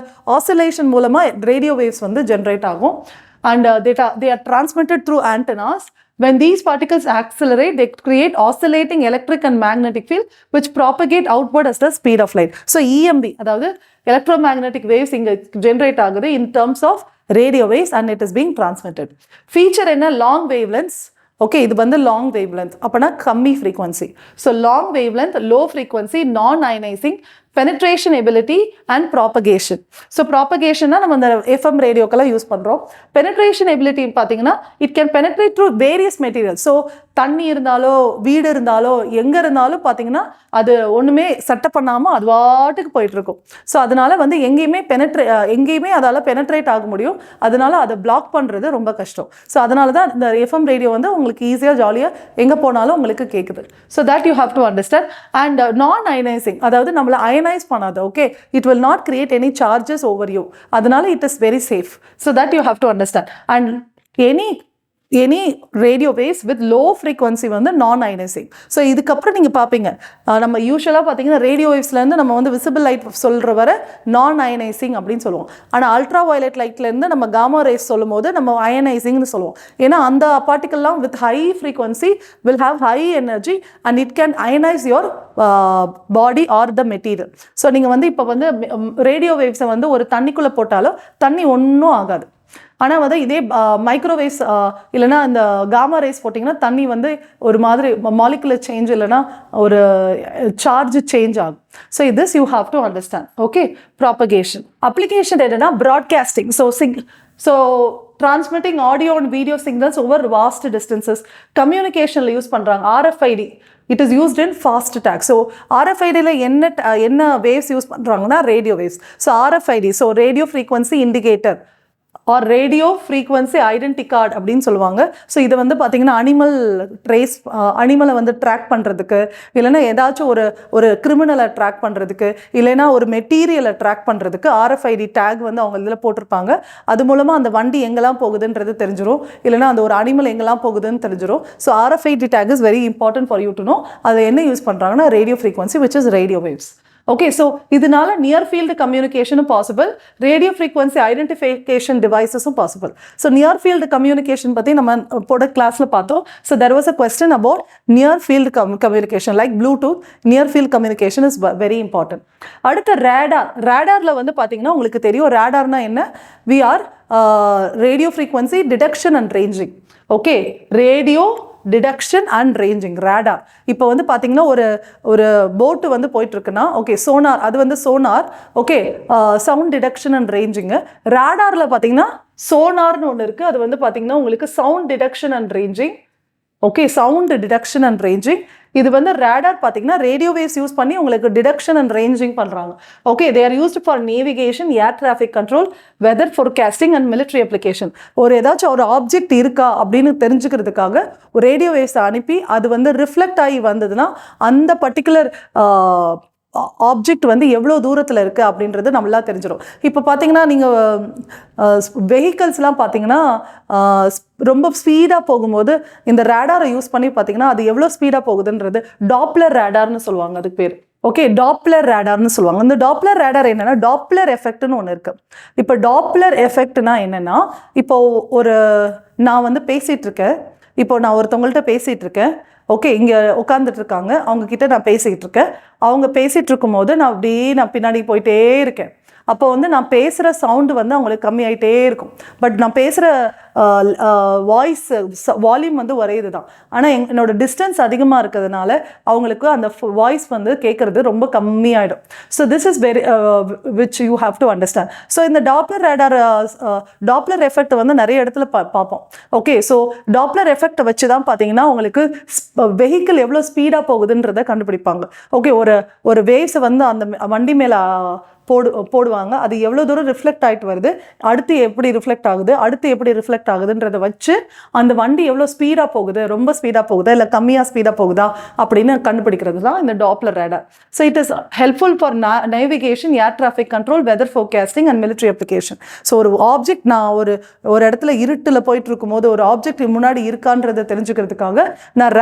ஆசிலேஷன் மூலமா ரேடியோ வேவ்ஸ் வந்து ஜெனரேட் ஆகும். and they are transmitted through antennas. When these particles accelerate, they create oscillating electric and magnetic field which propagate outward as the speed of light. So EMB, அதாவது electromagnetic waves இங்க generate ஆகுது in terms of radio waves and it is being transmitted. Feature என்ன, long wavelengths. Okay, இது வந்து long wave length, அப்போனா கம்மி frequency. So long wave length, low frequency, non ionising, penetration ability and propagation. So ப்ராபகேஷன்னா நம்ம இந்த FM ரேடியோக்கெல்லாம் use பண்ணுறோம். பெனிட்ரேஷன் எபிலிட்டி பார்த்தீங்கன்னா it can penetrate through various material. So தண்ணி இருந்தாலோ வீடு இருந்தாலோ எங்கே இருந்தாலும் பார்த்தீங்கன்னா அது ஒன்றுமே செட்டப் பண்ணாமல் அது வாட்டுக்கு போயிட்டுருக்கும். ஸோ அதனால் வந்து எங்கேயுமே அதால் பெனட்ரேட் ஆக முடியும். அதனால் அதை பிளாக் பண்ணுறது ரொம்ப கஷ்டம். ஸோ அதனால தான் இந்த எஃப்எம் ரேடியோ வந்து உங்களுக்கு ஈஸியாக ஜாலியாக எங்கே போனாலும் உங்களுக்கு கேட்குது. So that you have to understand. And non ionising, அதாவது நம்மளை அயனைஸ் பண்ணாது. Okay, it will not create any charges over you. அதனால it is very safe. So that you have to understand. And any radio waves with low frequency வந்து non ionising. So இதுக்கப்புறம் நீங்கள் பார்ப்பீங்க, நம்ம யூஸ்வலாக பார்த்தீங்கன்னா ரேடியோ வேவ்ஸ்லேருந்து நம்ம வந்து விசிபிள் லைட் சொல்கிற வர நான் அயனைசிங் அப்படின்னு சொல்லுவோம். ஆனால் அல்ட்ரா வயலட் லைட்லேருந்து நம்ம காமா ரேஸ் சொல்லும் போது நம்ம அயனைசிங்னு சொல்லுவோம். ஏன்னா அந்த பார்ட்டிகல்லாம் with high frequency will have high energy and it can ionise your body or the material. So நீங்கள் வந்து இப்போ வந்து ரேடியோ வேவ்ஸை வந்து ஒரு தண்ணிக்குள்ளே போட்டாலும் தண்ணி ஒன்றும் ஆகாது. ஆனால் வந்து இதே மைக்ரோவேவ்ஸ் இல்லைனா இந்த காமா ரேஸ் போட்டிங்கன்னா தண்ணி வந்து ஒரு மாதிரி மாலிகுலர் சேஞ்ச் இல்லைனா ஒரு சார்ஜ் சேஞ்ச் ஆகும். So this you have to understand. Okay, propagation. Application என்னன்னா broadcasting. So transmitting audio and video signals over vast distances. Communication use பண்றாங்க. RFID. It is used in fast tag. So RFID ல என்ன waves use பண்றாங்கன்னா radio waves. So RFID, so radio frequency indicator or radio frequency identity card அப்படின்னு சொல்லுவாங்க. So இதை வந்து பார்த்தீங்கன்னா அனிமலை வந்து ட்ராக் பண்ணுறதுக்கு, இல்லைன்னா ஏதாச்சும் ஒரு கிரிமினலை ட்ராக் பண்ணுறதுக்கு, இல்லைன்னா ஒரு மெட்டீரியலை ட்ராக் பண்ணுறதுக்கு RFID டேக் வந்து அவங்க இதில் போட்டிருப்பாங்க. அது மூலமாக அந்த வண்டி எங்கெல்லாம் போகுதுன்றது தெரிஞ்சிடும், இல்லைன்னா அந்த ஒரு அனிமல் எங்கெல்லாம் போகுதுன்னு தெரிஞ்சிடும். So RFID take is very important for you to know. அதை என்ன யூஸ் பண்ணுறாங்கன்னா radio frequency which is radio waves. Okay, so இதனால near field communication possible, radio frequency identification devices possible. So near field communication பத்தி நம்ம போட கிளாஸ்ல பார்த்தோம். So there was a question about near field communication like Bluetooth. Near field communication is very important. அடுத்த radarல வந்து பாத்தீங்கன்னா உங்களுக்கு தெரியும் radarனா என்ன? We are radio frequency detection and ranging. Okay, radio detection and ranging radar. இப்போ வந்து பார்த்தீங்கன்னா ஒரு போட்டு வந்து போயிட்டு இருக்குன்னா, ஓகே சோனார், அது வந்து sonar. Okay, sound detection and ranging. ரேடாரில் பார்த்தீங்கன்னா சோனார்னு ஒன்று இருக்குது, அது வந்து பார்த்தீங்கன்னா உங்களுக்கு sound detection and ranging. Okay, sound detection and ranging. இது வந்து ரேடார் பார்த்தீங்கன்னா ரேடியோ வேவ்ஸ் யூஸ் பண்ணி உங்களுக்கு டிடெக்ஷன் அண்ட் ரேஞ்சிங் பண்ணுறாங்க. Okay, they are used for navigation, air traffic control, weather forecasting and military application. ஏதாச்சும் ஒரு ஆப்ஜெக்ட் இருக்கா அப்படின்னு தெரிஞ்சுக்கிறதுக்காக ஒரு ரேடியோ வேவ்ஸை அனுப்பி அது வந்து ரிஃப்ளெக்ட் ஆகி வந்ததுன்னா அந்த பர்டிகுலர் ஆப்ஜெக்ட் வந்து எவ்வளோ தூரத்தில் இருக்குது அப்படின்றது நம்மளா தெரிஞ்சிடும். இப்போ பார்த்தீங்கன்னா நீங்கள் வெஹிக்கல்ஸ்லாம் பார்த்தீங்கன்னா ரொம்ப ஸ்பீடாக போகும்போது இந்த ரேடாரை யூஸ் பண்ணி பார்த்தீங்கன்னா அது எவ்வளோ ஸ்பீடாக போகுதுன்றது டாப்ளர் ரேடார்னு சொல்லுவாங்க, அதுக்கு பேர். ஓகே, டாப்ளர் ரேடார்னு சொல்லுவாங்க. இந்த டாப்ளர் ரேடார் என்னென்னா டாப்ளர் எஃபெக்ட்னு ஒன்று இருக்குது. இப்போ டாப்ளர் எஃபெக்ட்னா என்னென்னா, இப்போ நான் வந்து பேசிகிட்டு இருக்கேன், இப்போ நான் ஒருத்தவங்கள்ட்ட பேசிகிட்டு இருக்கேன். ஓகே, இங்கே உட்காந்துட்டு இருக்காங்க, அவங்கக்கிட்ட நான் பேசிக்கிட்டு இருக்கேன். அவங்க பேசிகிட்டு இருக்கும்போது நான் பின்னாடி போயிட்டே இருக்கேன். அப்போ வந்து நான் பேசுகிற சவுண்டு வந்து அவங்களுக்கு கம்மியாயிட்டே இருக்கும். பட் நான் பேசுகிற வாய்ஸ் வால்யூம் வந்து ஒரே இது தான். ஆனால் என்னோட டிஸ்டன்ஸ் அதிகமாக இருக்கிறதுனால அவங்களுக்கு அந்த வாய்ஸ் வந்து கேட்குறது ரொம்ப கம்மியாயிடும். So this is very which you have to understand. So இந்த டாப்ளர் ரேடார் டாப்ளர் எஃபெக்ட் வந்து நிறைய இடத்துல பார்ப்போம். ஓகே, ஸோ டாப்ளர் எஃபெக்டை வச்சு தான் பார்த்தீங்கன்னா உங்களுக்கு வெஹிக்கிள் எவ்வளோ ஸ்பீடாக போகுதுன்றதை கண்டுபிடிப்பாங்க. ஓகே, ஒரு வேவ்ஸை வந்து அந்த வண்டி மேலே போடுவாங்க, அது எவ்வளோ தூரம் ரிஃப்ளெக்ட் ஆகிட்டு வருது, அடுத்து எப்படி ரிஃப்ளெக்ட் ஆகுதுன்றதை வச்சு அந்த வண்டி எவ்வளோ ஸ்பீடாக போகுது, ரொம்ப ஸ்பீடாக போகுதா இல்லை கம்மியாக ஸ்பீடாக போகுதா அப்படின்னு கண்டுபிடிக்கிறது தான் இந்த Doppler radar. So it is helpful for navigation, air traffic control, weather forecasting and military application. So ஒரு ஆப்ஜெக்ட் நான் ஒரு இடத்துல இருட்டில் போயிட்டு இருக்கும்போது ஒரு ஆப்ஜெக்ட் முன்னாடி இருக்கான்றதை தெரிஞ்சுக்கிறதுக்காக நான்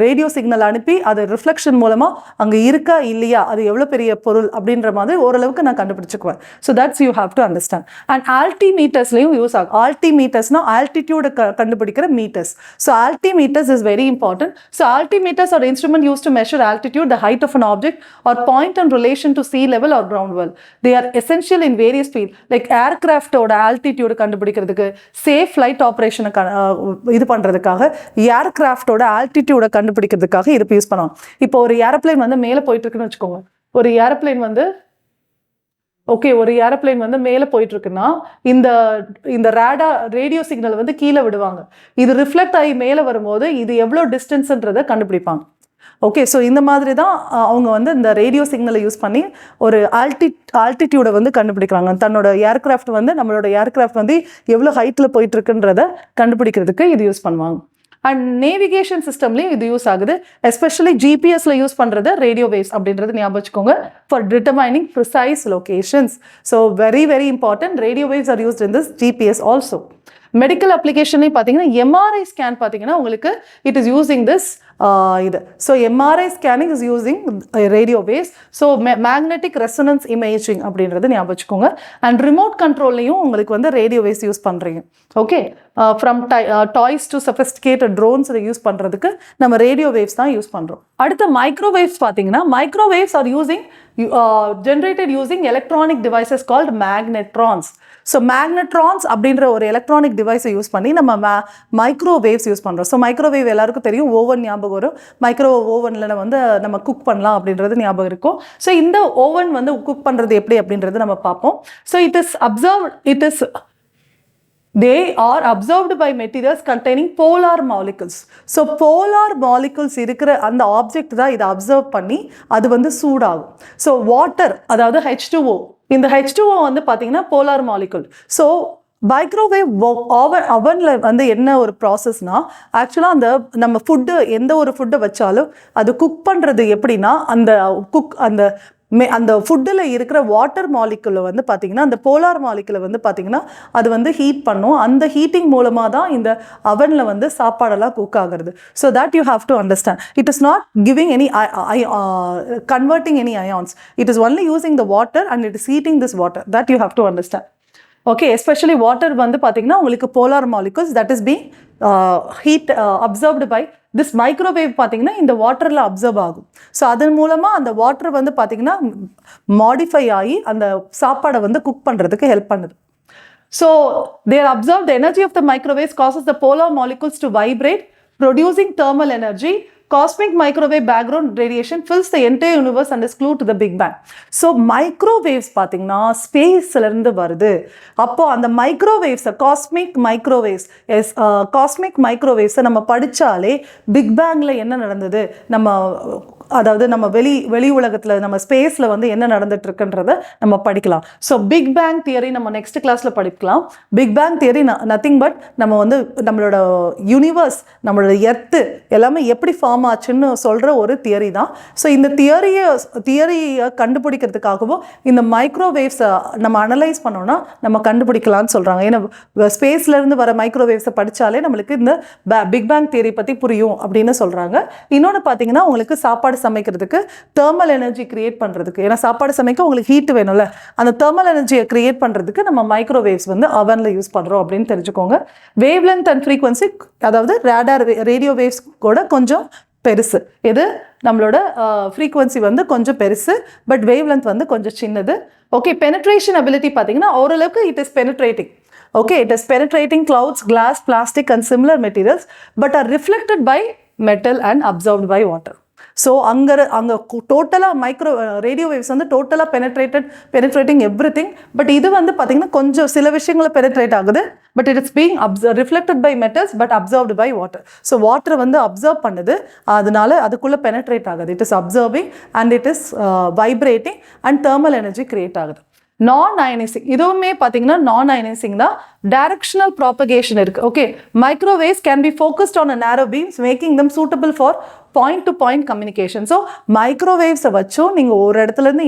ரேடியோ சிக்னல் அனுப்பி அது ரிஃப்ளெக்ஷன் மூலமாக அங்கே இருக்கா இல்லையா, அது எவ்வளோ பெரிய பொருள் அப்படின்ற மாதிரி ஓரளவுக்கு நான் கண்டுபிடிச்சுக்குவேன். So that's you have to understand. And ஆல்டிமீட்டர்ஸ்லையும் யூஸ் ஆகும். ஆல்டிமீட்டர்ஸ்னா ஆல்டிடியூடு கண்டுபிடிக்கிற meters. So altimeters is very important. So altimeters are instrument use to measure altitude, the height of an object or point in relation to sea level or ground level. They are essential in various fields. Like ஏர்கிராஃப்டோட altitude கண்டுபிடிக்கிறதுக்கு, safe flight ஆப்ரேஷனை இது பண்ணுறதுக்காக, ஏர்கிராஃப்டோட ஆல்டிடியூடை கண்டுபிடிக்கிறதுக்காக இது use பண்ணுவாங்க. இப்போ ஒரு aeroplane வந்து மேலே போயிட்டு இருக்குன்னு வச்சுக்கோங்க. ஒரு ஏரோப்ளைன் வந்து மேலே போயிட்டு இருக்குன்னா இந்த ரேடியோ சிக்னல் வந்து கீழே விடுவாங்க. இது ரிஃப்ளெக்ட் ஆகி மேலே வரும்போது இது எவ்வளோ டிஸ்டன்ஸ்ன்றதை கண்டுபிடிப்பாங்க. ஓகே, ஸோ இந்த மாதிரி தான் அவங்க வந்து இந்த ரேடியோ சிக்னலை யூஸ் பண்ணி ஒரு ஆல்டிடியூடை வந்து கண்டுபிடிக்கிறாங்க. தன்னோட ஏர்கிராஃப்ட் வந்து நம்மளோட ஏர்கிராஃப்ட் வந்து எவ்வளோ ஹைட்டில் போயிட்டு இருக்குன்றதை கண்டுபிடிக்கிறதுக்கு இது யூஸ் பண்ணுவாங்க. அண்ட் நேவிகேஷன் சிஸ்டம்லேயும் இது யூஸ் ஆகுது. எஸ்பெஷலி ஜிபிஎஸ்ல யூஸ் பண்ணுறது ரேடியோ வேவ்ஸ் அப்படின்றது ஞாபகம் வச்சுக்கோங்க, for determining precise locations. So very very important. Radio waves are used in this GPS also. Medical அப்ளிகேஷன்லேயும் பார்த்தீங்கன்னா எம்ஆர்ஐ ஸ்கேன் பார்த்தீங்கன்னா உங்களுக்கு இட் இஸ் யூஸிங் திஸ் இது. So MRI scanning is using radio waves. So magnetic resonance imaging அப்படின்றது ஞாபகம் வச்சுக்கோங்க. And remote கண்ட்ரோல்லையும் உங்களுக்கு வந்து ரேடியோ வேவ்ஸ் யூஸ் பண்ணுறீங்க. Okay, from toys to sophisticated drones இதை யூஸ் பண்ணுறதுக்கு நம்ம ரேடியோ வேவ்ஸ் தான் யூஸ் பண்ணுறோம். அடுத்த மைக்ரோவேவ்ஸ் பார்த்தீங்கன்னா microwaves are using generated using electronic devices called magnetons. So magnetons அப்படின்ற ஒரு எலக்ட்ரானிக் டிவைஸை யூஸ் பண்ணி நம்ம மைக்ரோவேவ்ஸ் யூஸ் பண்ணுறோம். ஸோ மைக்ரோவேவ் எல்லாருக்கும் தெரியும், ஓவன் ஞாபகம் வரும். மைக்ரோ ஓவனில் வந்து நம்ம குக் பண்ணலாம் அப்படின்றது ஞாபகம் இருக்கும். ஸோ இந்த ஓவன் வந்து குக் பண்ணுறது எப்படி அப்படின்றது நம்ம பார்ப்போம். So it is they are absorbed by materials containing polar molecules. So polar molecules இருக்கிற அந்த ஆப்ஜெக்ட் தான் இதை அப்சர்வ் பண்ணி அது வந்து சூடாகும். ஸோ வாட்டர், அதாவது H2O, இந்த H2O வந்து பார்த்தீங்கன்னா போலார் மாலிகுல். ஸோ மைக்ரோவேவ் அவனில் வந்து என்ன ஒரு ப்ராசஸ்னா, ஆக்சுவலாக அந்த நம்ம ஃபுட்டு, எந்த ஒரு ஃபுட்டை வச்சாலும் அது குக் பண்ணுறது எப்படின்னா, அந்த ஃபுட்டில் இருக்கிற வாட்டர் மாலிகுலை வந்து பார்த்திங்கன்னா, அந்த போலார் மாலிகுலை வந்து பார்த்திங்கன்னா அது வந்து ஹீட் பண்ணும். அந்த ஹீட்டிங் மூலமாக தான் இந்த அவனில் வந்து சாப்பாடெல்லாம் குக் ஆகிறது. So that you have to understand. It is not giving any converting any ions. It is only using the water and it is heating this water. That you have to understand. Okay, especially water வந்து பார்த்தீங்கன்னா உங்களுக்கு polar molecules that is being heat observed by this microwave பார்த்தீங்கன்னா இந்த வாட்டரில் observe ஆகும். So அதன் மூலமாக அந்த வாட்டர் வந்து பார்த்தீங்கன்னா மாடிஃபை ஆகி அந்த சாப்பாடை வந்து குக் பண்ணுறதுக்கு ஹெல்ப் பண்ணுது. So there observe the energy of the microwaves causes the polar molecules to vibrate producing thermal energy. Cosmic microwave background radiation fills the entire universe and is clue to the Big Bang. So microwaves பார்த்தீங்கன்னா ஸ்பேஸ்லேருந்து வருது. அப்போது அந்த மைக்ரோவேவ்ஸை, cosmic மைக்ரோவேவ்ஸை நம்ம படித்தாலே big பேங்கில் என்ன நடந்தது, அதாவது நம்ம வெளி உலகத்தில், நம்ம ஸ்பேஸில் வந்து என்ன நடந்துட்டு இருக்குன்றத நம்ம படிக்கலாம். ஸோ பிக் பேங் தியரி நம்ம நெக்ஸ்ட் கிளாஸில் படிக்கலாம். Big bang theory nothing but நம்ம வந்து நம்மளோட யூனிவர்ஸ், நம்மளோட எர்த்து எல்லாமே எப்படி ஃபார்ம் ஆச்சுன்னு சொல்கிற ஒரு தியரி தான். ஸோ இந்த தியரியை கண்டுபிடிக்கிறதுக்காகவும் இந்த மைக்ரோவேவ்ஸை நம்ம அனலைஸ் பண்ணோன்னா நம்ம கண்டுபிடிக்கலாம்னு சொல்கிறாங்க. ஏன்னா ஸ்பேஸ்லேருந்து வர மைக்ரோவேவ்ஸை படித்தாலே நம்மளுக்கு இந்த பிக் பேங் தியரி பற்றி புரியும் அப்படின்னு சொல்கிறாங்க. இன்னொன்று பார்த்தீங்கன்னா உங்களுக்கு சாப்பாடு சமைக்கிறதுக்கு தெர்மல் எனர்ஜி கிரியேட் பண்ணுறதுக்கு, ஏன்னா சாப்பாடு சமைக்க உங்களுக்கு ஹீட் வேணும்ல, அந்த தெர்மல் எனர்ஜியை கிரியேட் பண்ணுறதுக்கு நம்ம மைக்ரோவேவ்ஸ் வந்து அவனில் யூஸ் பண்ணுறோம் அப்படின்னு தெரிஞ்சுக்கோங்க. வேவ் லென்த் அண்ட் ஃப்ரீக்வன்சி, அதாவது ரேடியோ வேவ்ஸ் கூட கொஞ்சம் பெருசு. இது நம்மளோட ஃப்ரீக்வன்சி வந்து கொஞ்சம் பெருசு, பட் வேவ் லென்த் வந்து கொஞ்சம் சின்னது. ஓகே, பெனிட்ரேஷன் அபிலிட்டி பார்த்தீங்கன்னா ஓரளவுக்கு it is penetrating. Okay, it is penetrating clouds, glass, plastic and similar materials but are reflected by metal and absorbed by water. So அங்கே டோட்டலாக ரேடியோ வேவ்ஸ் வந்து டோட்டலாக penetrating every thing. But இது வந்து பார்த்திங்கன்னா கொஞ்சம் சில விஷயங்களை பெனிட்ரேட் ஆகுது. But it is being reflected by metals but absorbed by water. So water வந்து அப்சர்வ் பண்ணுது, அதனால அதுக்குள்ளே பெனிட்ரேட் ஆகுது. It is absorbing and it is vibrating and thermal energy create ஆகுது. நான் அயனைசிங், இதுவுமே பார்த்தீங்கன்னா நான் அயனைசிங் தான். டைரக்ஷனல் ப்ராபகேஷன் இருக்குது. Okay, microwaves can be focused on a narrow beams making them suitable for point to point communication. So மைக்ரோவேவ்ஸை வச்சும் நீங்கள் ஒரு இடத்துலேருந்து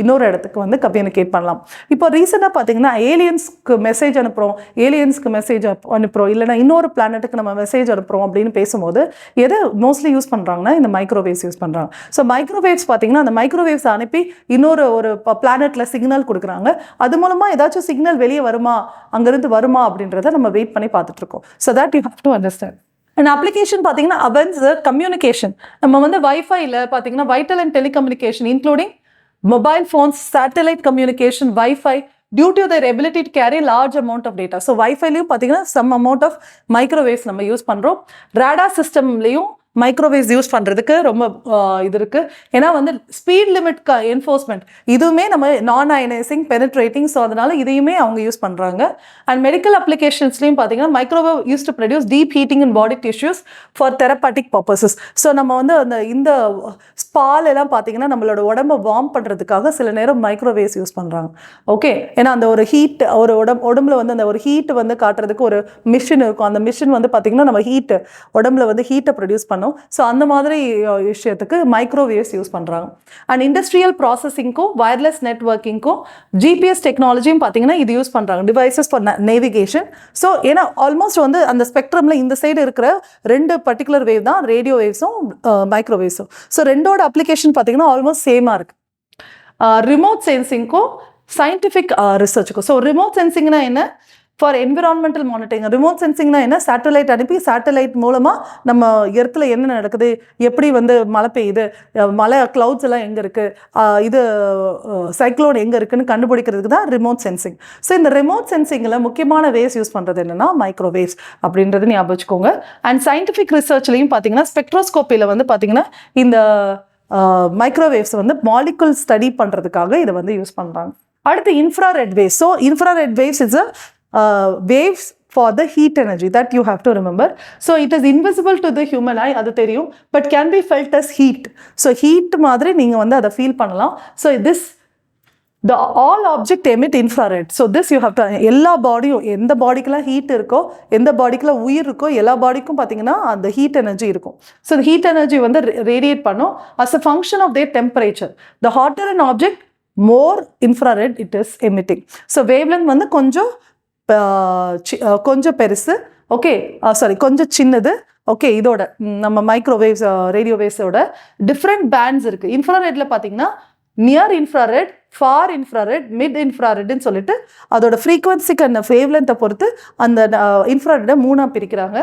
இன்னொரு இடத்துக்கு வந்து கம்யூனிகேட் பண்ணலாம். இப்போ ரீசெண்டாக பார்த்தீங்கன்னா ஏலியன்ஸ்க்கு மெசேஜ் அனுப்புகிறோம், இல்லைனா இன்னொரு பிளானட்டுக்கு நம்ம மெசேஜ் அனுப்புகிறோம் அப்படின்னு பேசும்போது எதை மோஸ்ட்லி யூஸ் பண்ணுறாங்கன்னா இந்த மைக்ரோவேவ்ஸ் யூஸ் பண்ணுறாங்க. ஸோ மைக்ரோவேவ்ஸ் பார்த்தீங்கன்னா அந்த மைக்ரோவேவ்ஸ் அனுப்பி ஒரு பிளானட்டில் சிக்னல் கொடுக்குறாங்க. அது மூலமாக ஏதாச்சும் சிக்னல் வெளியே வருமா, அங்கேருந்து வருமா அப்படின்றத நம்ம வெயிட் பண்ணி பார்த்துட்ருக்கோம். So that you have to understand. And application பார்த்தீங்கன்னா அவன்ஸ் கம்யூனிகேஷன். நம்ம வந்து வைஃபைல பார்த்தீங்கன்னா vital and telecommunication including mobile phones, satellite communication, wifi due to their ability to carry large amount of data. So வைஃபைலையும் பார்த்தீங்கன்னா some amount of microwaves நம்ம use பண்ணுறோம். Radar சிஸ்டம்லையும் microwaves use பண்ணுறதுக்கு ரொம்ப இது இருக்குது. ஏன்னா வந்து ஸ்பீட் லிமிட் என்ஃபோர்ஸ்மெண்ட் இதுவுமே நம்ம நான் அயனைசிங் பெனிட்ரேட்டிங். ஸோ அதனால் இதையுமே அவங்க யூஸ் பண்ணுறாங்க. அண்ட் மெடிக்கல் அப்ளிகேஷன்ஸ்லையும் பார்த்தீங்கன்னா microwave use to produce deep heating in body tissues for therapeutic purposes. So நம்ம வந்து இந்த ஸ்பால் எல்லாம் பார்த்தீங்கன்னா நம்மளோட உடம்பை வார்ம் பண்ணுறதுக்காக சில நேரம் மைக்ரோவேவ்ஸ் யூஸ் பண்ணுறாங்க. ஓகே, ஏன்னா அந்த ஒரு ஹீட் உடம்புல வந்து அந்த ஒரு ஹீட் வந்து காட்டுறதுக்கு ஒரு மிஷின் இருக்கும். அந்த மிஷின் வந்து பார்த்தீங்கன்னா நம்ம உடம்புல வந்து ஹீட்டை ப்ரொடியூஸ் பண்ணோம். ஸோ அந்த மாதிரி விஷயத்துக்கு மைக்ரோவேவ்ஸ் யூஸ் பண்ணுறாங்க. அண்ட் இண்டஸ்ட்ரியல் ப்ராசஸிங்க்கும் வயர்லெஸ் நெட்ஒர்க்கிங்க்கும் ஜிபிஎஸ் டெக்னாலஜியும் பார்த்தீங்கன்னா இது யூஸ் பண்ணுறாங்க, டிவைசஸ் ஃபார் நேவிகேஷன். ஸோ ஏன்னா ஆல்மோஸ்ட் வந்து அந்த ஸ்பெக்ட்ரமில் இந்த சைடு இருக்கிற 2 பர்டிகுலர் வேவ் தான் ரேடியோ வேவ்ஸும் மைக்ரோவேவ்ஸும். ஸோ ரெண்டோட அப்ளிகேஷன் பார்த்தீங்கன்னா ஆல்மோஸ்ட் சேமாக இருக்குது. ரிமோட் சென்சிங்க்கும் சயின்டிஃபிக் ரிசர்ச்சுக்கும். ஸோ ரிமோட் சென்சிங்னா என்ன, ஃபார் என்விரான்மெண்டல் மானிட்டரிங். ரிமோட் சென்சிங்னா என்ன, சேட்டலைட் அனுப்பி சேட்டலைட் மூலமாக நம்ம எர்த்தில் என்ன நடக்குது, எப்படி வந்து மழை பெய்யுது, மழை க்ளவுட்ஸ் எல்லாம் எங்கே இருக்குது, இது சைக்ளோன் எங்கே இருக்குதுன்னு கண்டுபிடிக்கிறதுக்கு தான் ரிமோட் சென்சிங். ஸோ இந்த ரிமோட் சென்சிங்கில் முக்கியமான வேவ்ஸ் யூஸ் பண்ணுறது என்னென்னா மைக்ரோவேவ்ஸ் அப்படின்றது ஞாபகம் வச்சுக்கோங்க. அண்ட் சயின்டிஃபிக் ரிசர்ச்லையும் பார்த்தீங்கன்னா ஸ்பெக்ட்ரோஸ்கோப்பியில் வந்து பார்த்தீங்கன்னா இந்த மைக்ரோவேவ்ஸ் வந்து மாலிகுல் ஸ்டடி பண்ணுறதுக்காக இதை வந்து யூஸ் பண்ணுறாங்க. அடுத்து infrared waves. So infrared waves is a waves for the heat energy, that you have to remember. So it is invisible to the human eye, அது தெரியும், but can be felt as heat. So heat மாதிரி நீங்க வந்து அதை feel பண்ணலாம். So this all object emit infrared. So this you have to, எல்லா பாடியும், எந்த பாடிக்கெல்லாம் ஹீட் இருக்கோ, எந்த பாடிக்கெல்லாம் உயிர் இருக்கோ, எல்லா பாடிக்கும் பார்த்தீங்கன்னா அந்த ஹீட் எனர்ஜி இருக்கும். ஸோ the heat energy வந்து ரேடியேட் பண்ணும் as a function of their temperature. The hotter an object, more infrared it is emitting. So wavelength வந்து கொஞ்சம் பெருசு, ஓகே, சாரி கொஞ்சம் சின்னது, ஓகே. இதோட நம்ம மைக்ரோவேவ்ஸ், ரேடியோ வேவ்ஸோட டிஃப்ரெண்ட் பேண்ட்ஸ் இருக்குது. இன்ஃப்ராரெட்ல பார்த்தீங்கன்னா near infrared, far infrared, mid இன்ஃப்ராரெட்னு சொல்லிட்டு அதோட ஃப்ரீக்வன்சிக்கு அந்த வேவ்லென்த்தை பொறுத்து அந்த இன்ஃப்ராரெட்டை 3ஆக பிரிக்கிறாங்க.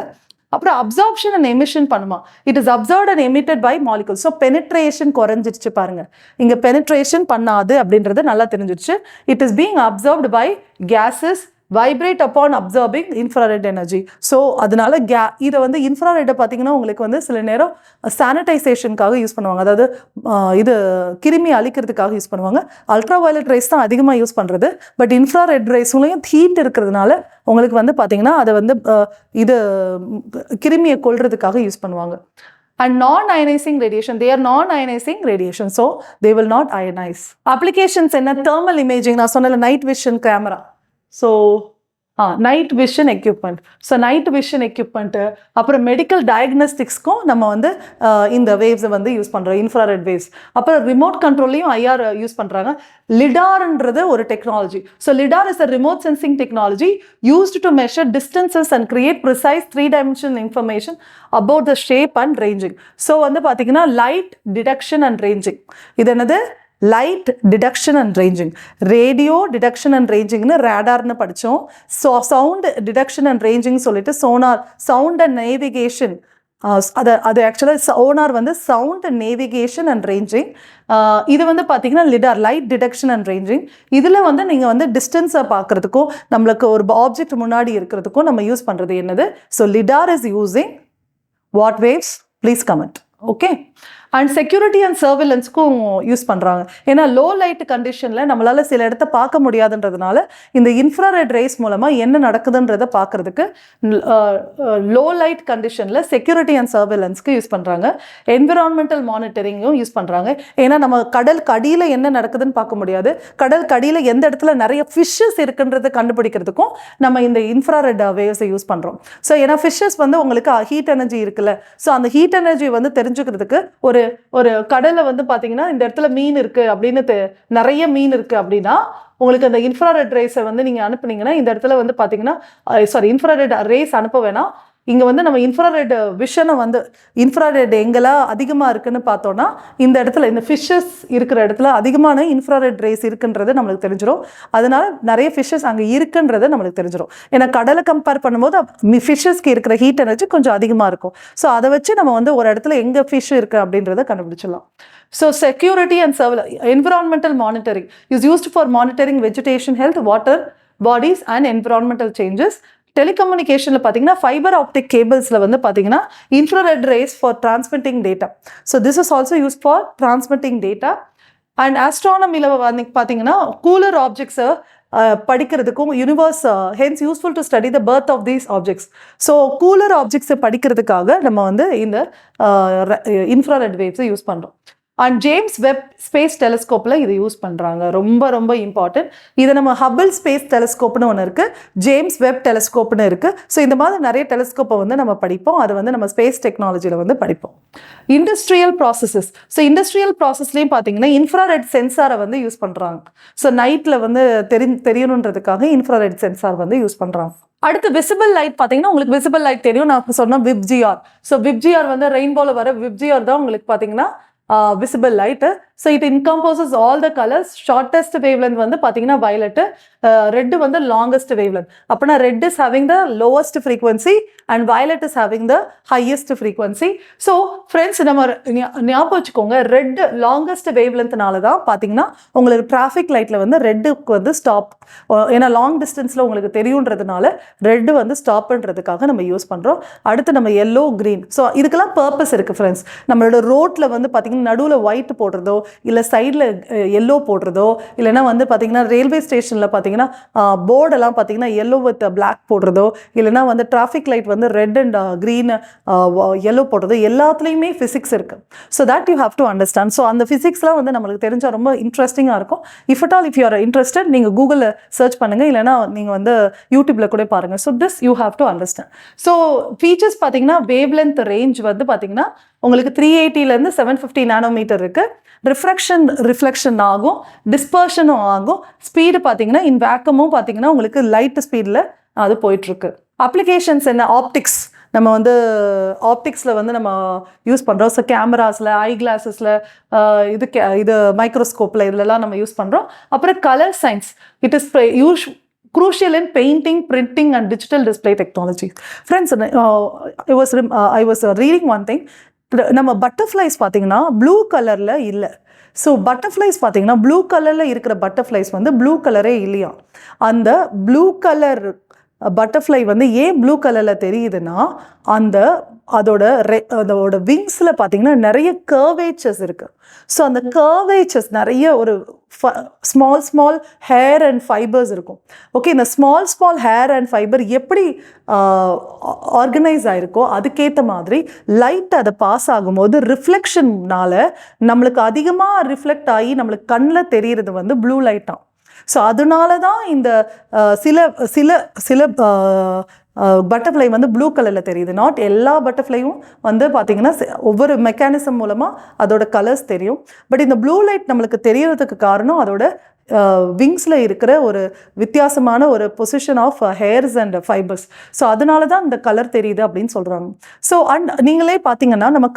அப்புறம் அப்சார்ப்ஷன் அண்ட் எமிஷன் பண்ணுமா. It is observed and emitted by molecules. So penetration குறைஞ்சிருச்சு பாருங்க, இங்கே பெனிட்ரேஷன் பண்ணாது அப்படின்றது நல்லா தெரிஞ்சிருச்சு. It is being observed by gases vibrate upon absorbing infrared energy. So அதனால இதை வந்து இன்ஃப்ராரெட்டை பார்த்தீங்கன்னா உங்களுக்கு வந்து சில நேரம் சானிடைசேஷனுக்காக யூஸ் பண்ணுவாங்க, அதாவது இது கிருமி அழிக்கிறதுக்காக யூஸ் பண்ணுவாங்க. அல்ட்ரா வயலட் ரேஸ் தான் அதிகமாக யூஸ் பண்ணுறது. பட் இன்ஃப்ராரெட் ரேஸ்லையும் ஹீட் இருக்கிறதுனால உங்களுக்கு வந்து பார்த்தீங்கன்னா அதை வந்து இது கிருமியை கொல்றதுக்காக யூஸ் பண்ணுவாங்க. And non-ionizing radiation, they are non-ionizing radiation, so they will not ionize. Applications என்ன, thermal imaging, நான் சொன்னல night vision camera. So night vision equipment. So night vision equipment, அப்புறம் மெடிக்கல் டயக்னோஸ்டிக்ஸ்க்கும் நம்ம வந்து இந்த வேவ்ஸை வந்து யூஸ் பண்ணுறோம், இன்ஃப்ராரெட் வேவ்ஸ். அப்புறம் ரிமோட் கண்ட்ரோல்லையும் ஐஆர் யூஸ் பண்ணுறாங்க. லிடார்ன்றது ஒரு technology. So lidar is a remote sensing technology used to measure distances and create precise 3-dimensional information about the shape and ranging. So வந்து பார்த்தீங்கன்னா லைட் டிடெக்ஷன் அண்ட் ரேஞ்சிங். இது என்னது, light detection and ranging. Radio detection and ரேஞ்சிங்னு ரேடார்னு படித்தோம். So sound detection and ranging சொல்லிட்டு sonar, sound and navigation. அது ஆக்சுவலாக sonar வந்து sound navigation and ranging. இது வந்து பார்த்தீங்கன்னா lidar, light detection and ranging. இதில் வந்து நீங்கள் வந்து டிஸ்டன்ஸை பார்க்குறதுக்கும் நம்மளுக்கு ஒரு ஆப்ஜெக்ட் முன்னாடி இருக்கிறதுக்கும் நம்ம யூஸ் பண்ணுறது என்னது. So lidar is using what waves, please comment. Okay. And security and சர்வேலன்ஸ்க்கும் யூஸ் பண்ணுறாங்க. ஏன்னா லோ லைட் கண்டிஷனில் நம்மளால் சில இடத்த பார்க்க முடியாதுன்றதுனால இந்த இன்ஃப்ராரெட் ரேஸ் மூலமாக என்ன நடக்குதுன்றதை பார்க்குறதுக்கு லோ லைட் கண்டிஷனில் செக்யூரிட்டி அண்ட் சர்வேலன்ஸ்க்கு யூஸ் பண்ணுறாங்க. என்விரான்மெண்டல் மானிட்டரிங்கும் யூஸ் பண்ணுறாங்க. ஏன்னா நம்ம கடலுக்கு அடியில் என்ன நடக்குதுன்னு பார்க்க முடியாது, கடலுக்கு அடியில் எந்த இடத்துல நிறைய ஃபிஷ்ஷஸ் இருக்குன்றதை கண்டுபிடிக்கிறதுக்கும் நம்ம இந்த இன்ஃப்ராரெட் வேவ்ஸை யூஸ் பண்ணுறோம். ஸோ ஏன்னா ஃபிஷ்ஷஸ் வந்து உங்களுக்கு ஹீட் எனர்ஜி இருக்குல்ல, ஸோ அந்த ஹீட் எனர்ஜி வந்து தெரிஞ்சுக்கிறதுக்கு ஒரு கடல்ல வந்து பாத்தீங்கன்னா இந்த இடத்துல மீன் இருக்கு அப்படின்னு நிறைய மீன் இருக்கு அப்படின்னா உங்களுக்கு அந்த இன்ஃப்ராரெட் ரேஸை வந்து நீங்க அனுப்புனீங்கன்னா இந்த இடத்துல வந்து பாத்தீங்கன்னா இன்ஃப்ராரெட் ரேஸ் அனுப்ப வேணாம். இங்கே வந்து நம்ம இன்ஃப்ராரெட் விஷனை வந்து இன்ஃப்ராரெட் எங்கெல்லாம் அதிகமாக இருக்குன்னு பார்த்தோன்னா இந்த இடத்துல இந்த ஃபிஷ்ஷஸ் இருக்கிற இடத்துல அதிகமான இன்ஃப்ராரெட் ரேஸ் இருக்குன்றது நம்மளுக்கு தெரிஞ்சிடும். அதனால நிறைய ஃபிஷ்ஷஸ் அங்கே இருக்குன்றது நம்மளுக்கு தெரிஞ்சிடும். ஏன்னா கடலை கம்பேர் பண்ணும்போது ஃபிஷ்ஷஸ்க்கு இருக்கிற ஹீட் எனர்ஜி கொஞ்சம் அதிகமாக இருக்கும். ஸோ அதை வச்சு நம்ம வந்து ஒரு இடத்துல எங்கே ஃபிஷ் இருக்குது அப்படின்றத கண்டுபிடிச்சிடலாம். So security and environmental monitoring is used for monitoring vegetation health, water bodies and environmental changes. டெலிகம்யூனிகேஷனில் பார்த்தீங்கன்னா ஃபைபர் ஆப்டிக் கேபிள்ஸில் வந்து பார்த்தீங்கன்னா infrared rays for transmitting data. So this is also use for transmitting data. And ஆஸ்ட்ரானமியில் வந்து பார்த்தீங்கன்னா cooler ஆப்ஜெக்ட்ஸை படிக்கிறதுக்கும் universe hence useful to study the birth of these objects. So cooler ஆப்ஜெக்ட்ஸை படிக்கிறதுக்காக நம்ம வந்து இந்த இன்ஃப்ராரெட் வேவ்ஸை யூஸ் பண்ணுறோம். அண்ட் ஜேம்ஸ் வெப் ஸ்பேஸ் டெலிஸ்கோப்பில் இதை யூஸ் பண்ணுறாங்க. ரொம்ப ரொம்ப இம்பார்ட்டன்ட். இதை நம்ம ஹபிள் ஸ்பேஸ் டெலிஸ்கோப்னு ஒன்று இருக்குது, ஜேம்ஸ் வெப் டெலிஸ்கோப்னு இருக்குது. ஸோ இந்த மாதிரி நிறைய டெலிஸ்கோப்பை வந்து நம்ம படிப்போம். அதை வந்து நம்ம ஸ்பேஸ் டெக்னாலஜியில் வந்து படிப்போம். Industrial processes. ஸோ இண்டஸ்ட்ரியல் ப்ராசஸ்லேயும் பார்த்தீங்கன்னா இன்ஃப்ராரெட் சென்சாரை வந்து யூஸ் பண்ணுறாங்க. ஸோ நைட்டில் வந்து தெரியணுன்றதுக்காக இன்ஃப்ராரெட் சென்சார் வந்து யூஸ் பண்ணுறாங்க. அடுத்து விசிபிள் லைட் பார்த்தீங்கன்னா உங்களுக்கு விசிபிள் லைட் தெரியும், நான் சொன்ன விப்ஜிஆர். ஸோ விப்ஜிஆர் வந்து ரெயின்போவில் வர விப்ஜிஆர் தான் உங்களுக்கு பார்த்தீங்கன்னா visible light. So it encompasses all the colors. Shortest wavelength வந்து பார்த்தீங்கன்னா violet, red வந்து longest wavelength. அப்பனா red is having the lowest frequency and violet is having the highest frequency. So friends, நம்ம ஞாபகம் வச்சுக்கோங்க, red longest wavelengthனால தான் பார்த்தீங்கன்னா உங்களுக்கு டிராஃபிக் லைட்டில் வந்து ரெட்டுக்கு வந்து ஸ்டாப், ஏன்னா லாங் டிஸ்டன்ஸில் உங்களுக்கு தெரியுன்றதுனால ரெட்டு வந்து ஸ்டாப்ன்றதுக்காக நம்ம யூஸ் பண்ணுறோம். அடுத்து நம்ம எல்லோ, க்ரீன். ஸோ இதுக்கெல்லாம் பர்பஸ் இருக்குது ஃப்ரெண்ட்ஸ். நம்மளோட ரோட்டில் வந்து பார்த்தீங்கன்னா நடுவில் ஒயிட் போடுறதோ இல்லை சைடில் எல்லோ போடுறதோ, இல்லைனா வந்து பார்த்தீங்கன்னா ரயில்வே ஸ்டேஷனில் பார்த்தீங்கன்னா போர்டெல்லாம் பார்த்தீங்கன்னா எல்லோ வித் பிளாக் போடுறதோ, இல்லைனா வந்து டிராஃபிக் லைட் வந்து ரெட் அண்ட் க்ரீன் எல்லோ போடுறதோ, எல்லாத்துலேயுமே ஃபிசிக்ஸ் இருக்குது. So that you have to understand. So அந்த ஃபிசிக்ஸ்லாம் வந்து நம்மளுக்கு தெரிஞ்சால் ரொம்ப இன்ட்ரெஸ்டிங்காக இருக்கும். இஃப் யூ ஆர் இன்ட்ரெஸ்டட், நீங்கள் கூகுளில் சர்ச் பண்ணுங்கள், இல்லைனா நீங்கள் வந்து யூடியூப்பில் கூட பாருங்கள். So this you have to understand. So features பார்த்தீங்கன்னா வேவ் லென்த் ரேஞ்ச் வந்து பார்த்தீங்கன்னா உங்களுக்கு 380 750 நானோமீட்டர் இருக்குது. ரிஃப்ளெக்ஷன் ஆகும், டிஸ்பர்ஷனும் ஆகும். ஸ்பீடு பார்த்தீங்கன்னா இன் வேக்கமும் பார்த்தீங்கன்னா உங்களுக்கு லைட் ஸ்பீடில் அது போயிட்டுருக்கு. அப்ளிகேஷன்ஸ் என்ன? ஆப்டிக்ஸ். நம்ம வந்து ஆப்டிக்ஸில் வந்து நம்ம யூஸ் பண்ணுறோம். ஸோ கேமராஸில், ஐ கிளாஸஸில், இது மைக்ரோஸ்கோப்பில், இதுலலாம் நம்ம யூஸ் பண்ணுறோம். அப்புறம் colour science. It is crucial in painting, printing and digital display technology. Friends, I was reading one thing. நம்ம பட்டர்ஃப்ளைஸ் பார்த்தீங்கன்னா ப்ளூ கலரில் இல்லை. ஸோ பட்டர்ஃப்ளைஸ் பார்த்தீங்கன்னா ப்ளூ கலரில் இருக்கிற பட்டர்ஃப்ளைஸ் வந்து ப்ளூ கலரே இல்லையா. அந்த ப்ளூ கலர் பட்டர்ஃப்ளை வந்து ஏன் ப்ளூ கலரில் தெரியுதுன்னா, அதோட விங்ஸில் பார்த்தீங்கன்னா நிறைய கர்வேச்சர்ஸ் இருக்குது. ஸோ அந்த கர்வேச்சர்ஸ் நிறைய ஒரு ஸ்மால் ஹேர் அண்ட் ஃபைபர்ஸ் இருக்கும். ஓகே, இந்த ஸ்மால் ஹேர் அண்ட் ஃபைபர் எப்படி ஆர்கனைஸ் ஆகிருக்கோ அதுக்கேற்ற மாதிரி லைட் அதை பாஸ் ஆகும்போது ரிஃப்ளெக்ஷன்னால நம்மளுக்கு அதிகமாக ரிஃப்ளெக்ட் ஆகி நம்மளுக்கு கண்ணில் தெரிகிறது வந்து ப்ளூ லைட்டாக. ஸோ அதனால தான் இந்த சில பட்டர்ஃப்ளை வந்து ப்ளூ கலரில் தெரியுது. நாட் எல்லா பட்டர்ஃப்ளையும் வந்து பார்த்தீங்கன்னா ஒவ்வொரு மெக்கானிசம் மூலமாக அதோட கலர்ஸ் தெரியும். பட் இந்த ப்ளூ லைட் நம்மளுக்கு தெரியறதுக்கு காரணம் அதோட விங்ஸில் இருக்கிற ஒரு வித்தியாசமான ஒரு position of hairs and fibres. So அதனால தான் இந்த கலர் தெரியுது அப்படின்னு சொல்கிறாங்க. ஸோ நீங்களே பார்த்தீங்கன்னா நம்ம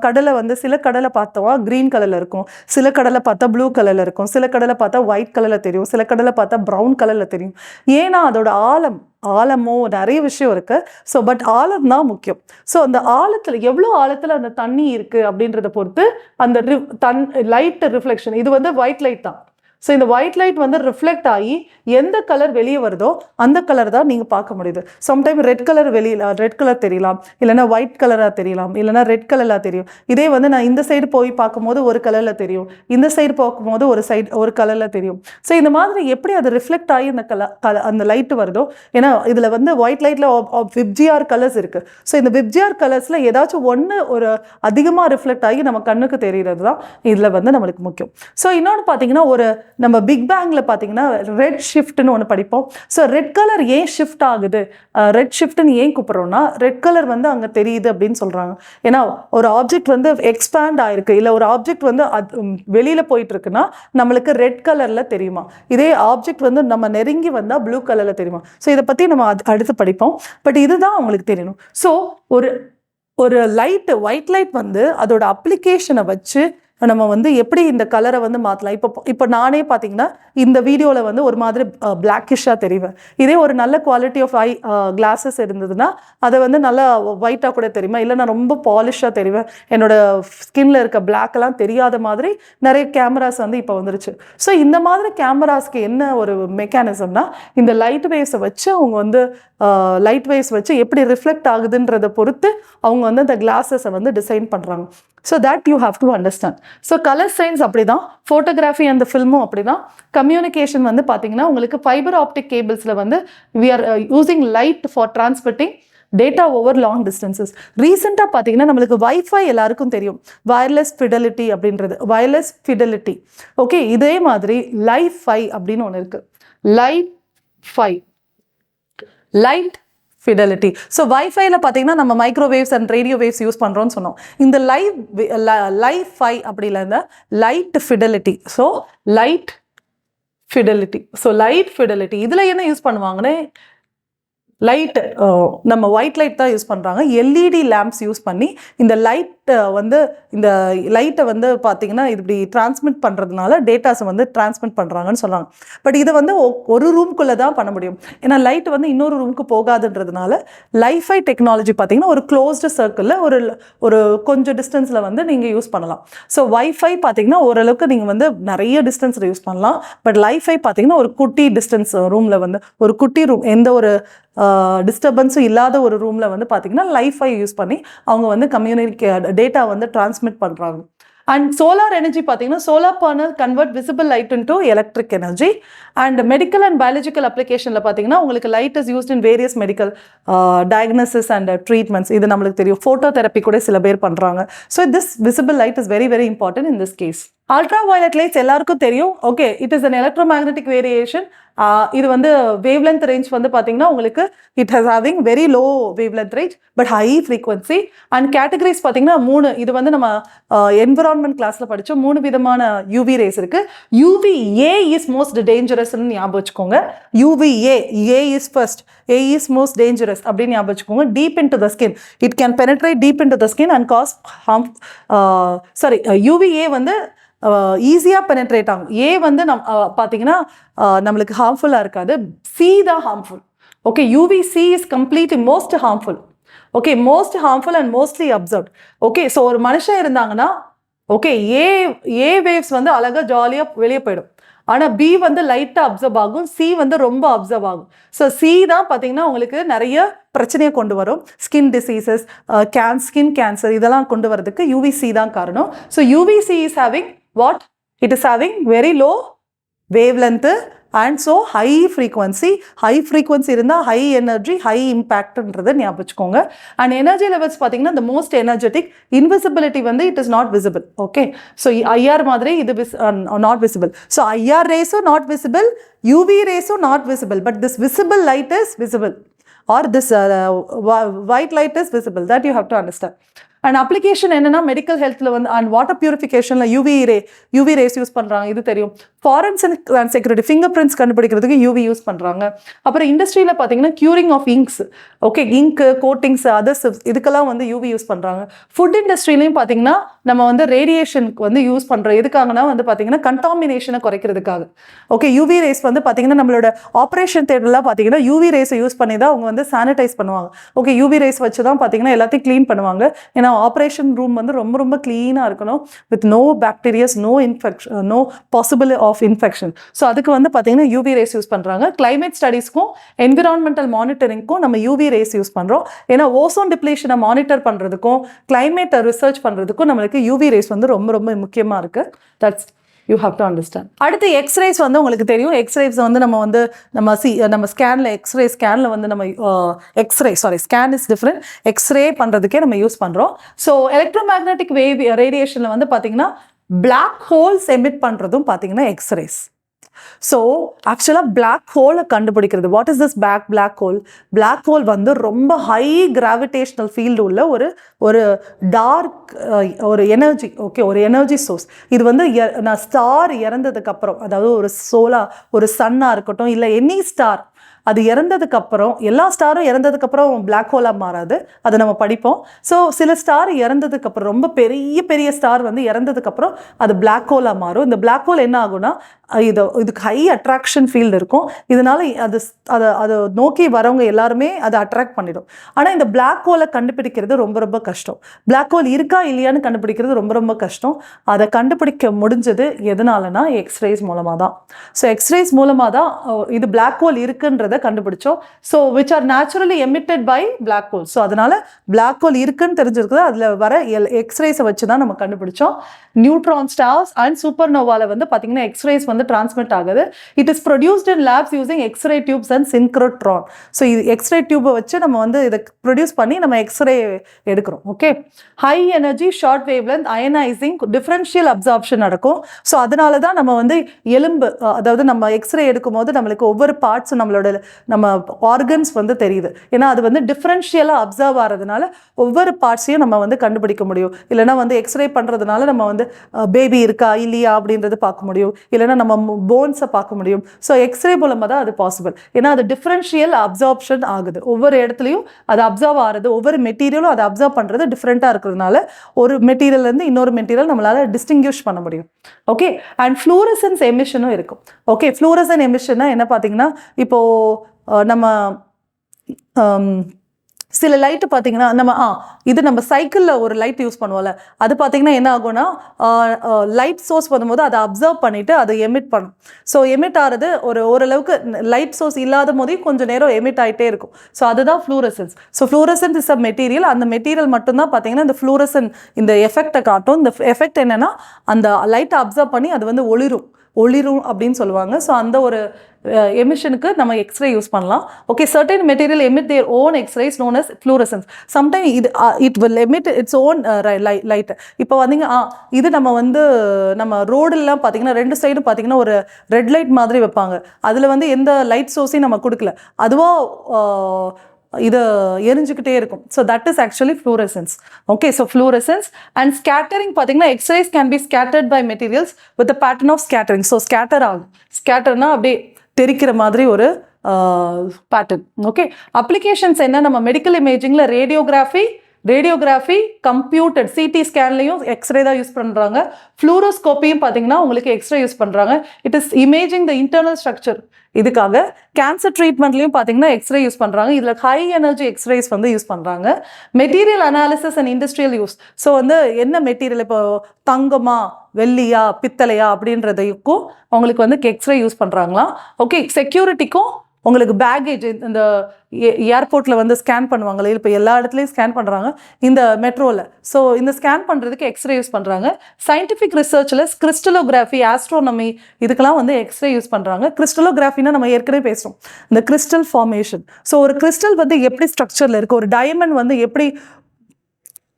கடலை வந்து சில கடலை பார்த்தோம் க்ரீன் கலரில் இருக்கும், சில கடலை பார்த்தா ப்ளூ கலரில் இருக்கும், சில கடலை பார்த்தா ஒயிட் கலரில் தெரியும், சில கடலை பார்த்தா ப்ரௌன் கலரில் தெரியும். ஏன்னா அதோட ஆழமோ நிறைய விஷயம் இருக்குது. ஸோ பட் ஆழம் தான் முக்கியம். ஸோ அந்த ஆழத்தில் எவ்வளோ ஆழத்தில் அந்த தண்ணி இருக்குது அப்படின்றத பொறுத்து அந்த லைட் ரிஃப்ளெக்ஷன், இது வந்து ஒயிட் லைட் தான். ஸோ இந்த ஒயிட் லைட் வந்து ரிஃப்ளெக்ட் ஆகி எந்த கலர் வெளியே வருதோ அந்த கலர் தான் நீங்கள் பார்க்க முடியுது. சம்டைம் ரெட் கலர் தெரியலாம், இல்லைனா ஒயிட் கலராக தெரியலாம், இல்லைனா ரெட் கலராக தெரியும். இதே வந்து நான் இந்த சைடு போய் பார்க்கும்போது ஒரு கலரில் தெரியும், இந்த சைடு பார்க்கும்போது ஒரு கலரில் தெரியும். ஸோ இந்த மாதிரி எப்படி அது ரிஃப்ளெக்ட் ஆகி அந்த லைட்டு வருதோ, ஏன்னா இதில் வந்து ஒயிட் லைட்டில் விப்ஜிஆர் கலர்ஸ் இருக்குது. ஸோ இந்த விப்ஜிஆர் கலர்ஸில் ஏதாச்சும் ஒன்று ஒரு அதிகமாக ரிஃப்ளெக்ட் ஆகி நம்ம கண்ணுக்கு தெரிகிறது தான் இதில் வந்து நம்மளுக்கு முக்கியம். ஸோ இன்னொன்று பார்த்தீங்கன்னா நம்ம பிக் பேங்கில் பார்த்தீங்கன்னா ரெட் ஷிஃப்ட்னு ஒன்று படிப்போம். ஸோ ரெட் கலர் ஏன் ஷிஃப்ட் ஆகுது, ரெட் ஷிஃப்ட்னு ஏன் கூப்பிட்றோம்னா ரெட் கலர் வந்து அங்கே தெரியுது அப்படின்னு சொல்கிறாங்க. ஏன்னா ஒரு ஆப்ஜெக்ட் வந்து எக்ஸ்பேண்ட் ஆகிருக்கு, இல்லை ஒரு ஆப்ஜெக்ட் வந்து வெளியில் போயிட்டு இருக்குன்னா நம்மளுக்கு ரெட் கலரில் தெரியுமா. இதே ஆப்ஜெக்ட் வந்து நம்ம நெருங்கி வந்தால் ப்ளூ கலரில் தெரியுமா. ஸோ இதை பற்றி நம்ம அடுத்து படிப்போம். பட் இதுதான் உங்களுக்கு தெரியணும். ஸோ ஒரு ஒயிட் லைட் வந்து அதோட அப்ளிகேஷனை வச்சு நம்ம வந்து எப்படி இந்த கலரை வந்து மாற்றலாம். இப்போ நானே பார்த்தீங்கன்னா இந்த வீடியோவில் வந்து ஒரு மாதிரி பிளாக்கிஷாக தெரிவேன். இதே ஒரு நல்ல குவாலிட்டி ஆஃப் ஐ கிளாஸஸ் இருந்ததுன்னா அதை வந்து நல்லா ஒயிட்டாக கூட தெரியுமா, இல்லை நான் ரொம்ப பாலிஷாக தெரிவேன், என்னோட ஸ்கின்ல இருக்க பிளாக்கெல்லாம் தெரியாத மாதிரி நிறைய கேமராஸ் வந்து இப்போ வந்துருச்சு. ஸோ இந்த மாதிரி கேமராஸ்க்கு என்ன ஒரு மெக்கானிசம்னா, இந்த லைட் வேவ்ஸை வச்சு அவங்க வந்து எப்படி ரிஃப்ளெக்ட் ஆகுதுன்றதை பொறுத்து அவங்க வந்து அந்த கிளாஸஸை வந்து டிசைன் பண்ணுறாங்க. So that you have to understand. So colour science அப்படி தான், ஃபோட்டோகிராஃபி அந்த ஃபில்மும் அப்படி தான். கம்யூனிகேஷன் வந்து பார்த்தீங்கன்னா உங்களுக்கு ஃபைபர் ஆப்டிக் கேபிள்ஸில் வந்து we are using light for transmitting data over long distances. ரீசெண்டாக பார்த்தீங்கன்னா நம்மளுக்கு வைஃபை எல்லாருக்கும் தெரியும், வயர்லெஸ் ஃபிடலிட்டி அப்படின்றது, வயர்லெஸ் ஃபிடலிட்டி. ஓகே, இதே மாதிரி லைஃப் ஃபை அப்படின்னு ஒன்று இருக்குது, லைட் ஃபிடலிட்டி. ஸோ வைஃபைல பார்த்தீங்கன்னா நம்ம microwaves and radio waves use பண்ணுறோன்னு சொன்னோம். இந்த லைஃப் ஃபை அப்படி இல்லை, light fidelity. So light fidelity இதில் என்ன யூஸ் பண்ணுவாங்கன்னு, லைட்டு நம்ம ஒயிட் லைட் தான் யூஸ் பண்ணுறாங்க. எல்இடி லேம்ப்ஸ் யூஸ் பண்ணி இந்த லைட்டை வந்து பார்த்தீங்கன்னா இப்படி டிரான்ஸ்மிட் பண்ணுறதுனால டேட்டாஸை வந்து டிரான்ஸ்மிட் பண்ணுறாங்கன்னு சொல்கிறாங்க. பட் இதை வந்து ஒரு ரூம்குள்ளே தான் பண்ண முடியும், ஏன்னா லைட் வந்து இன்னொரு ரூமுக்கு போகாதுன்றதுனால லைஃபை டெக்னாலஜி பார்த்தீங்கன்னா ஒரு க்ளோஸ்டு சர்க்கிளில் ஒரு கொஞ்சம் டிஸ்டன்ஸில் வந்து நீங்கள் யூஸ் பண்ணலாம். ஸோ வைஃபை பார்த்தீங்கன்னா ஓரளவுக்கு நீங்கள் வந்து நிறைய டிஸ்டன்ஸில் யூஸ் பண்ணலாம். பட் லைஃபை பார்த்தீங்கன்னா ஒரு குட்டி டிஸ்டன்ஸ் ரூமில் வந்து ஒரு குட்டி ரூம், எந்த ஒரு டிஸ்டர்பன்ஸும் இல்லாத ஒரு ரூமில் வந்து பார்த்தீங்கன்னா லைஃபை யூஸ் பண்ணி அவங்க வந்து டேட்டா வந்து டிரான்ஸ்மிட் பண்ணுறாங்க. அண்ட் சோலார் எனர்ஜி பார்த்தீங்கன்னா solar panel convert visible light into electric energy. And medical and biological அப்ளிகேஷனில் பார்த்தீங்கன்னா உங்களுக்கு light is used in various medical diagnosis and treatments. இது நம்மளுக்கு தெரியும். ஃபோட்டோ தெரப்பி கூட சில பேர் பண்ணுறாங்க. So this visible light is very very important in this case. Ultraviolet lights எல்லாருக்கும் தெரியும். Okay, it is an electromagnetic variation. இது வந்து வேவ் லென்த் ரேஞ்ச் வந்து பார்த்தீங்கன்னா உங்களுக்கு it has having very low wave length range but high frequency. And categories பார்த்தீங்கன்னா 3. இது வந்து நம்ம என்விரான்மெண்ட் கிளாஸில் படித்தோம். 3 விதமான யூவி ரேஸ் இருக்கு. UVA இஸ் மோஸ்ட் டேஞ்சரஸ்ன்னு ஞாபகம் வச்சுக்கோங்க. UVA, A is first, A is most dangerous அப்படின்னு ஞாபகம் வச்சுக்கோங்க. Deep into the skin, it can penetrate deep into the skin and cause harm. UVA வந்து ஈஸியாக பெனட்ரேட் ஆகும். ஏ வந்து பார்த்தீங்கன்னா நம்மளுக்கு ஹார்ம்ஃபுல்லாக இருக்காது. சி தான் harmful. Okay, UVC is completely most harmful. Okay, most harmful and mostly observed. Okay, so ஒரு மனுஷன் இருந்தாங்கன்னா ஓகே ஏ வேவ்ஸ் வந்து அழகாக ஜாலியாக வெளியே போயிடும். ஆனால் பி வந்து லைட்டாக அப்சர்வ் ஆகும், சி வந்து ரொம்ப அப்சர்வ் ஆகும். ஸோ சி தான் பார்த்தீங்கன்னா உங்களுக்கு நிறைய பிரச்சனையை கொண்டு வரும். ஸ்கின் டிசீசஸ், ஸ்கின் கேன்சர் இதெல்லாம் கொண்டு வரதுக்கு UVC தான் காரணம். So UVC is having what? It is having very low wavelength and so high frequency. High frequency இருந்தால் high energy, high impactன்றதை ஞாபகம் வச்சுக்கோங்க. And energy levels பார்த்தீங்கன்னா the most energetic. Invisibility வந்து it is not visible. Okay, so IR மாதிரி இது not visible. So IR rays are not visible, UV rays are not visible, but this visible light is visible, or this white light is visible. That you have to understand. And application என்னன்னா medical ஹெல்த்தில் வந்து and water பியூரிஃபிகேஷனில் UV rays use பண்ணுறாங்க. இது தெரியும். Forensic and security fingerprints கண்டுபிடிக்கிறதுக்கு UV use பண்ணுறாங்க. அப்புறம் இண்டஸ்ட்ரியில் பார்த்தீங்கன்னா curing of inks, okay, ink coatings others இதுக்கெல்லாம் வந்து UV யூஸ் பண்ணுறாங்க. ஃபுட் இண்டஸ்ட்ரியிலையும் பார்த்தீங்கன்னா நம்ம வந்து ரேடியேஷனுக்கு வந்து யூஸ் பண்ணுறோம். எதுக்காகனா வந்து பார்த்தீங்கன்னா கண்டாமினேஷனை குறைக்கிறதுக்காக. ஓகே, UV ரேஸ் வந்து பார்த்தீங்கன்னா நம்மளோட ஆப்ரேஷன் தேட்டர்லாம் பார்த்தீங்கன்னா UV ரேஸை யூஸ் பண்ணி தான் அவங்க வந்து சானிடைஸ் பண்ணுவாங்க. ஓகே, UV ரேஸ் வச்சு தான் பார்த்தீங்கன்னா எல்லாத்தையும் க்ளீன் பண்ணுவாங்க. ஏன்னா ஆப்ரேஷன் ரூம் வந்து ரொம்ப ரொம்ப க்ளீனாக இருக்கணும், with no bacterias, no infection, no possible of infection. So அதுக்கு வந்து பார்த்தீங்கன்னா UV ரேஸ் யூஸ் பண்ணுறாங்க. கிளைமேட் ஸ்டடீஸ்க்கும் என்விரான்மெண்டல் மானிட்டரிங்க்கும் நம்ம UV ரேஸ் யூஸ் பண்ணுறோம். ஏன்னா ஓசோன் டிப்ளேஷனை மானிட்டர் பண்ணுறதுக்கும் கிளைமேட்டை ரிசர்ச் பண்ணுறதுக்கும் நம்மளுக்கு UV ரேஸ் வந்து ரொம்ப ரொம்ப முக்கியமாக இருக்குது. That's you have to understand. அடுத்து எக்ஸ்ரேஸ் வந்து உங்களுக்கு தெரியும். எக்ஸ்ரேஸ் வந்து நம்ம ஸ்கேனில் எக்ஸ்ரே ஸ்கேனில் வந்து நம்ம ஸ்கேன் இஸ் டிஃப்ரெண்ட். எக்ஸ்ரே பண்ணுறதுக்கே நம்ம யூஸ் பண்ணுறோம். ஸோ எலக்ட்ரோமேக்னெட்டிக் வேவ் ரேடியேஷனில் வந்து பார்த்தீங்கன்னா பிளாக் ஹோல்ஸ் எமிட் பண்ணுறதும் பார்த்தீங்கன்னா எக்ஸ்ரேஸ். ஸோ ஆக்சுவலாக பிளாக் ஹோலை கண்டுபிடிக்கிறது. What is this black hole? Black hole வந்து ரொம்ப ஹை கிராவிடேஷனல் ஃபீல்டு உள்ள ஒரு டார்க் ஒரு எனர்ஜி. ஓகே, ஒரு எனர்ஜி சோர்ஸ். இது வந்து ஸ்டார் இறந்ததுக்கப்புறம், அதாவது ஒரு சன்னாக இருக்கட்டும், இல்லை எனி ஸ்டார், அது இறந்ததுக்கப்புறம், எல்லா ஸ்டாரும் இறந்ததுக்கப்புறம் பிளாக் ஹோலாக மாறாது, அதை நம்ம படிப்போம். ஸோ சில ஸ்டார் இறந்ததுக்கப்புறம், ரொம்ப பெரிய பெரிய ஸ்டார் வந்து இறந்ததுக்கப்புறம் அது பிளாக் ஹோலாக மாறும். இந்த பிளாக் ஹோல் என்ன ஆகும்னா இதுக்கு ஹை அட்ராக்ஷன் ஃபீல்டு இருக்கும். இதனால அதை நோக்கி வரவங்க எல்லாருமே அதை அட்ராக்ட் பண்ணிடும். ஆனால் இந்த பிளாக் ஹோலை கண்டுபிடிக்கிறது ரொம்ப ரொம்ப கஷ்டம். பிளாக் ஹோல் இருக்கா இல்லையான்னு கண்டுபிடிக்கிறது ரொம்ப ரொம்ப கஷ்டம். அதை கண்டுபிடிக்க முடிஞ்சது எதனாலனா எக்ஸ்ரேஸ் மூலமாக தான். ஸோ எக்ஸ்ரேஸ் மூலமாக தான் இது பிளாக் ஹோல் இருக்குன்றதை கண்டுபிடிச்சோம். So which are naturally emitted by black hole. So அதனால பிளாக் ஹோல் இருக்குன்னு தெரிஞ்சிருக்குது. அதில் வர எக்ஸ்ரேஸை வச்சு தான் நம்ம கண்டுபிடிச்சோம். நியூட்ரான் ஸ்டார்ஸ் அண்ட் சூப்பர் நோவாவில் வந்து பார்த்தீங்கன்னா எக்ஸ்ரேஸ் வந்து டிரான்ஸ்மிட் ஆகுது. It is produced in labs using X-ray tubes and synchrotron. So இது எக்ஸ்ரே டியூப்பை வச்சு நம்ம வந்து இதை ப்ரொடியூஸ் பண்ணி நம்ம எக்ஸ்ரே எடுக்கிறோம். Okay, high energy short wavelength ionising differential absorption நடக்கும். ஸோ அதனால தான் நம்ம வந்து எலும்பு, அதாவது நம்ம எக்ஸ்ரே எடுக்கும் போது நம்மளுக்கு ஒவ்வொரு பார்ட்ஸும் நம்ம ஆர்கன்ஸ் வந்து தெரியுது. ஏன்னா அது வந்து டிஃபரன்ஷியலாக அப்சர்வ் ஆகிறதுனால ஒவ்வொரு பார்ட்ஸையும் நம்ம வந்து கண்டுபிடிக்க முடியும். இல்லைனா வந்து எக்ஸ்ரே பண்ணுறதுனால நம்ம வந்து பேபி இருக்கா இல்லையா அப்படின்றது பார்க்க முடியும். இல்லைனா நம்ம போன்ஸை பார்க்க முடியும். ஸோ எக்ஸ்ரே மூலமாக தான் அது பாசிபிள். ஏன்னா அது டிஃபரன்ஷியல் அப்சார்ப்ஷன் ஆகுது. ஒவ்வொரு இடத்துலையும் அது அப்சர்வ் ஆகிறது, ஒவ்வொரு மெட்டீரியலும் அதை அப்சர்வ் பண்ணுறது டிஃப்ரெண்ட்டாக இருக்கிறதுனால ஒரு மெட்டீரியல்லேருந்து இன்னொரு மெட்டீரியல் நம்மளால் டிஸ்டிங்யூஷ் பண்ண முடியும். ஓகே, அண்ட் ஃப்ளூரசன்ஸ் எமிஷனும் இருக்கும். ஓகே, ஃப்ளூரசன் எமிஷன்னா என்ன பார்த்தீங்கன்னா, இப்போது நம்ம சில லைட்டு பார்த்தீங்கன்னா இது நம்ம சைக்கிளில் ஒரு லைட் யூஸ் பண்ணுவோம்ல, அது பார்த்தீங்கன்னா என்ன ஆகும்னா லைட் சோர்ஸ் பண்ணும்போது அதை அப்சர்வ் பண்ணிவிட்டு அதை எமிட் பண்ணும். ஸோ எமிட் ஆகிறது ஓரளவுக்கு லைட் சோர்ஸ் இல்லாத போதே கொஞ்சம் நேரம் எமிட் ஆகிட்டே இருக்கும். ஸோ அதுதான் fluorescens. So fluorescens is a material. அந்த மெட்டீரியல் மட்டும்தான் பார்த்தீங்கன்னா இந்த ஃப்ளூரசன் இந்த எஃபெக்டை காட்டும். இந்த எஃபெக்ட் என்னென்னா அந்த லைட்டை அப்சர்வ் பண்ணி அது வந்து ஒளிரும் அப்படின்னு சொல்லுவாங்க. ஸோ அந்த ஒரு எமிஷனுக்கு நம்ம எக்ஸ்ரே யூஸ் பண்ணலாம். Okay, certain material emit their own x rays known as fluorescence. Sometime it will emit its own light. இப்போ வந்தீங்க இது நம்ம ரோடுலாம் பார்த்தீங்கன்னா 2 சைடும் பார்த்தீங்கன்னா ஒரு ரெட் லைட் மாதிரி வைப்பாங்க. அதில் வந்து எந்த லைட் சோர்ஸையும் நம்ம கொடுக்கல, அதுவாக இது எரிஞ்சுக்கிட்டே இருக்கும். So that is actually fluorescence. Okay, so fluorescence and scattering பார்த்தீங்கன்னா X-rays can be scattered by materials with a pattern of scattering. So scatter ஆகும். ஸ்கேட்டர்னா அப்படியே தெரிக்கிற மாதிரி ஒரு பேட்டர்ன். ஓகே, அப்ளிகேஷன்ஸ் என்ன? நம்ம மெடிக்கல் இமேஜிங்கில் ரேடியோகிராஃபி கம்ப்யூட்டர் சிடி ஸ்கேன்லையும் எக்ஸ்ரே தான் யூஸ் பண்ணுறாங்க. ஃப்ளூரோஸ்கோப்பியும் பார்த்தீங்கன்னா உங்களுக்கு எக்ஸ்ரே யூஸ் பண்ணுறாங்க. It is imaging the internal structure. இதுக்காக கேன்சர் ட்ரீட்மெண்ட்லையும் பார்த்தீங்கன்னா எக்ஸ்ரே யூஸ் பண்ணுறாங்க. இதில் ஹை எனர்ஜி எக்ஸ்ரேஸ் வந்து யூஸ் பண்ணுறாங்க. Material analysis and industrial use. So வந்து என்ன மெட்டீரியல், இப்போ தங்கமா வெள்ளியா பித்தளையா அப்படின்றதைக்கும் அவங்களுக்கு வந்து எக்ஸ்ரே யூஸ் பண்ணுறாங்களாம். ஓகே, செக்யூரிட்டிக்கும் உங்களுக்கு பேகேஜ் இந்த ஏர்போர்ட்டில் வந்து ஸ்கேன் பண்ணுவாங்களே, இப்போ எல்லா இடத்துலையும் ஸ்கேன் பண்ணுறாங்க இந்த மெட்ரோவில். ஸோ இந்த ஸ்கேன் பண்ணுறதுக்கு எக்ஸ்ரே யூஸ் பண்ணுறாங்க. சயின்டிஃபிக் ரிசர்ச்சில் கிறிஸ்டலோகிராஃபி, ஆஸ்ட்ரோனமி இதுக்கெல்லாம் வந்து எக்ஸ்ரே யூஸ் பண்ணுறாங்க. கிறிஸ்டலோகிராஃபினா நம்ம ஏற்கனவே பேசுகிறோம், இந்த கிறிஸ்டல் ஃபார்மேஷன். ஸோ ஒரு கிறிஸ்டல் வந்து எப்படி ஸ்ட்ரக்சரில் இருக்குது, ஒரு டைமண்ட் வந்து எப்படி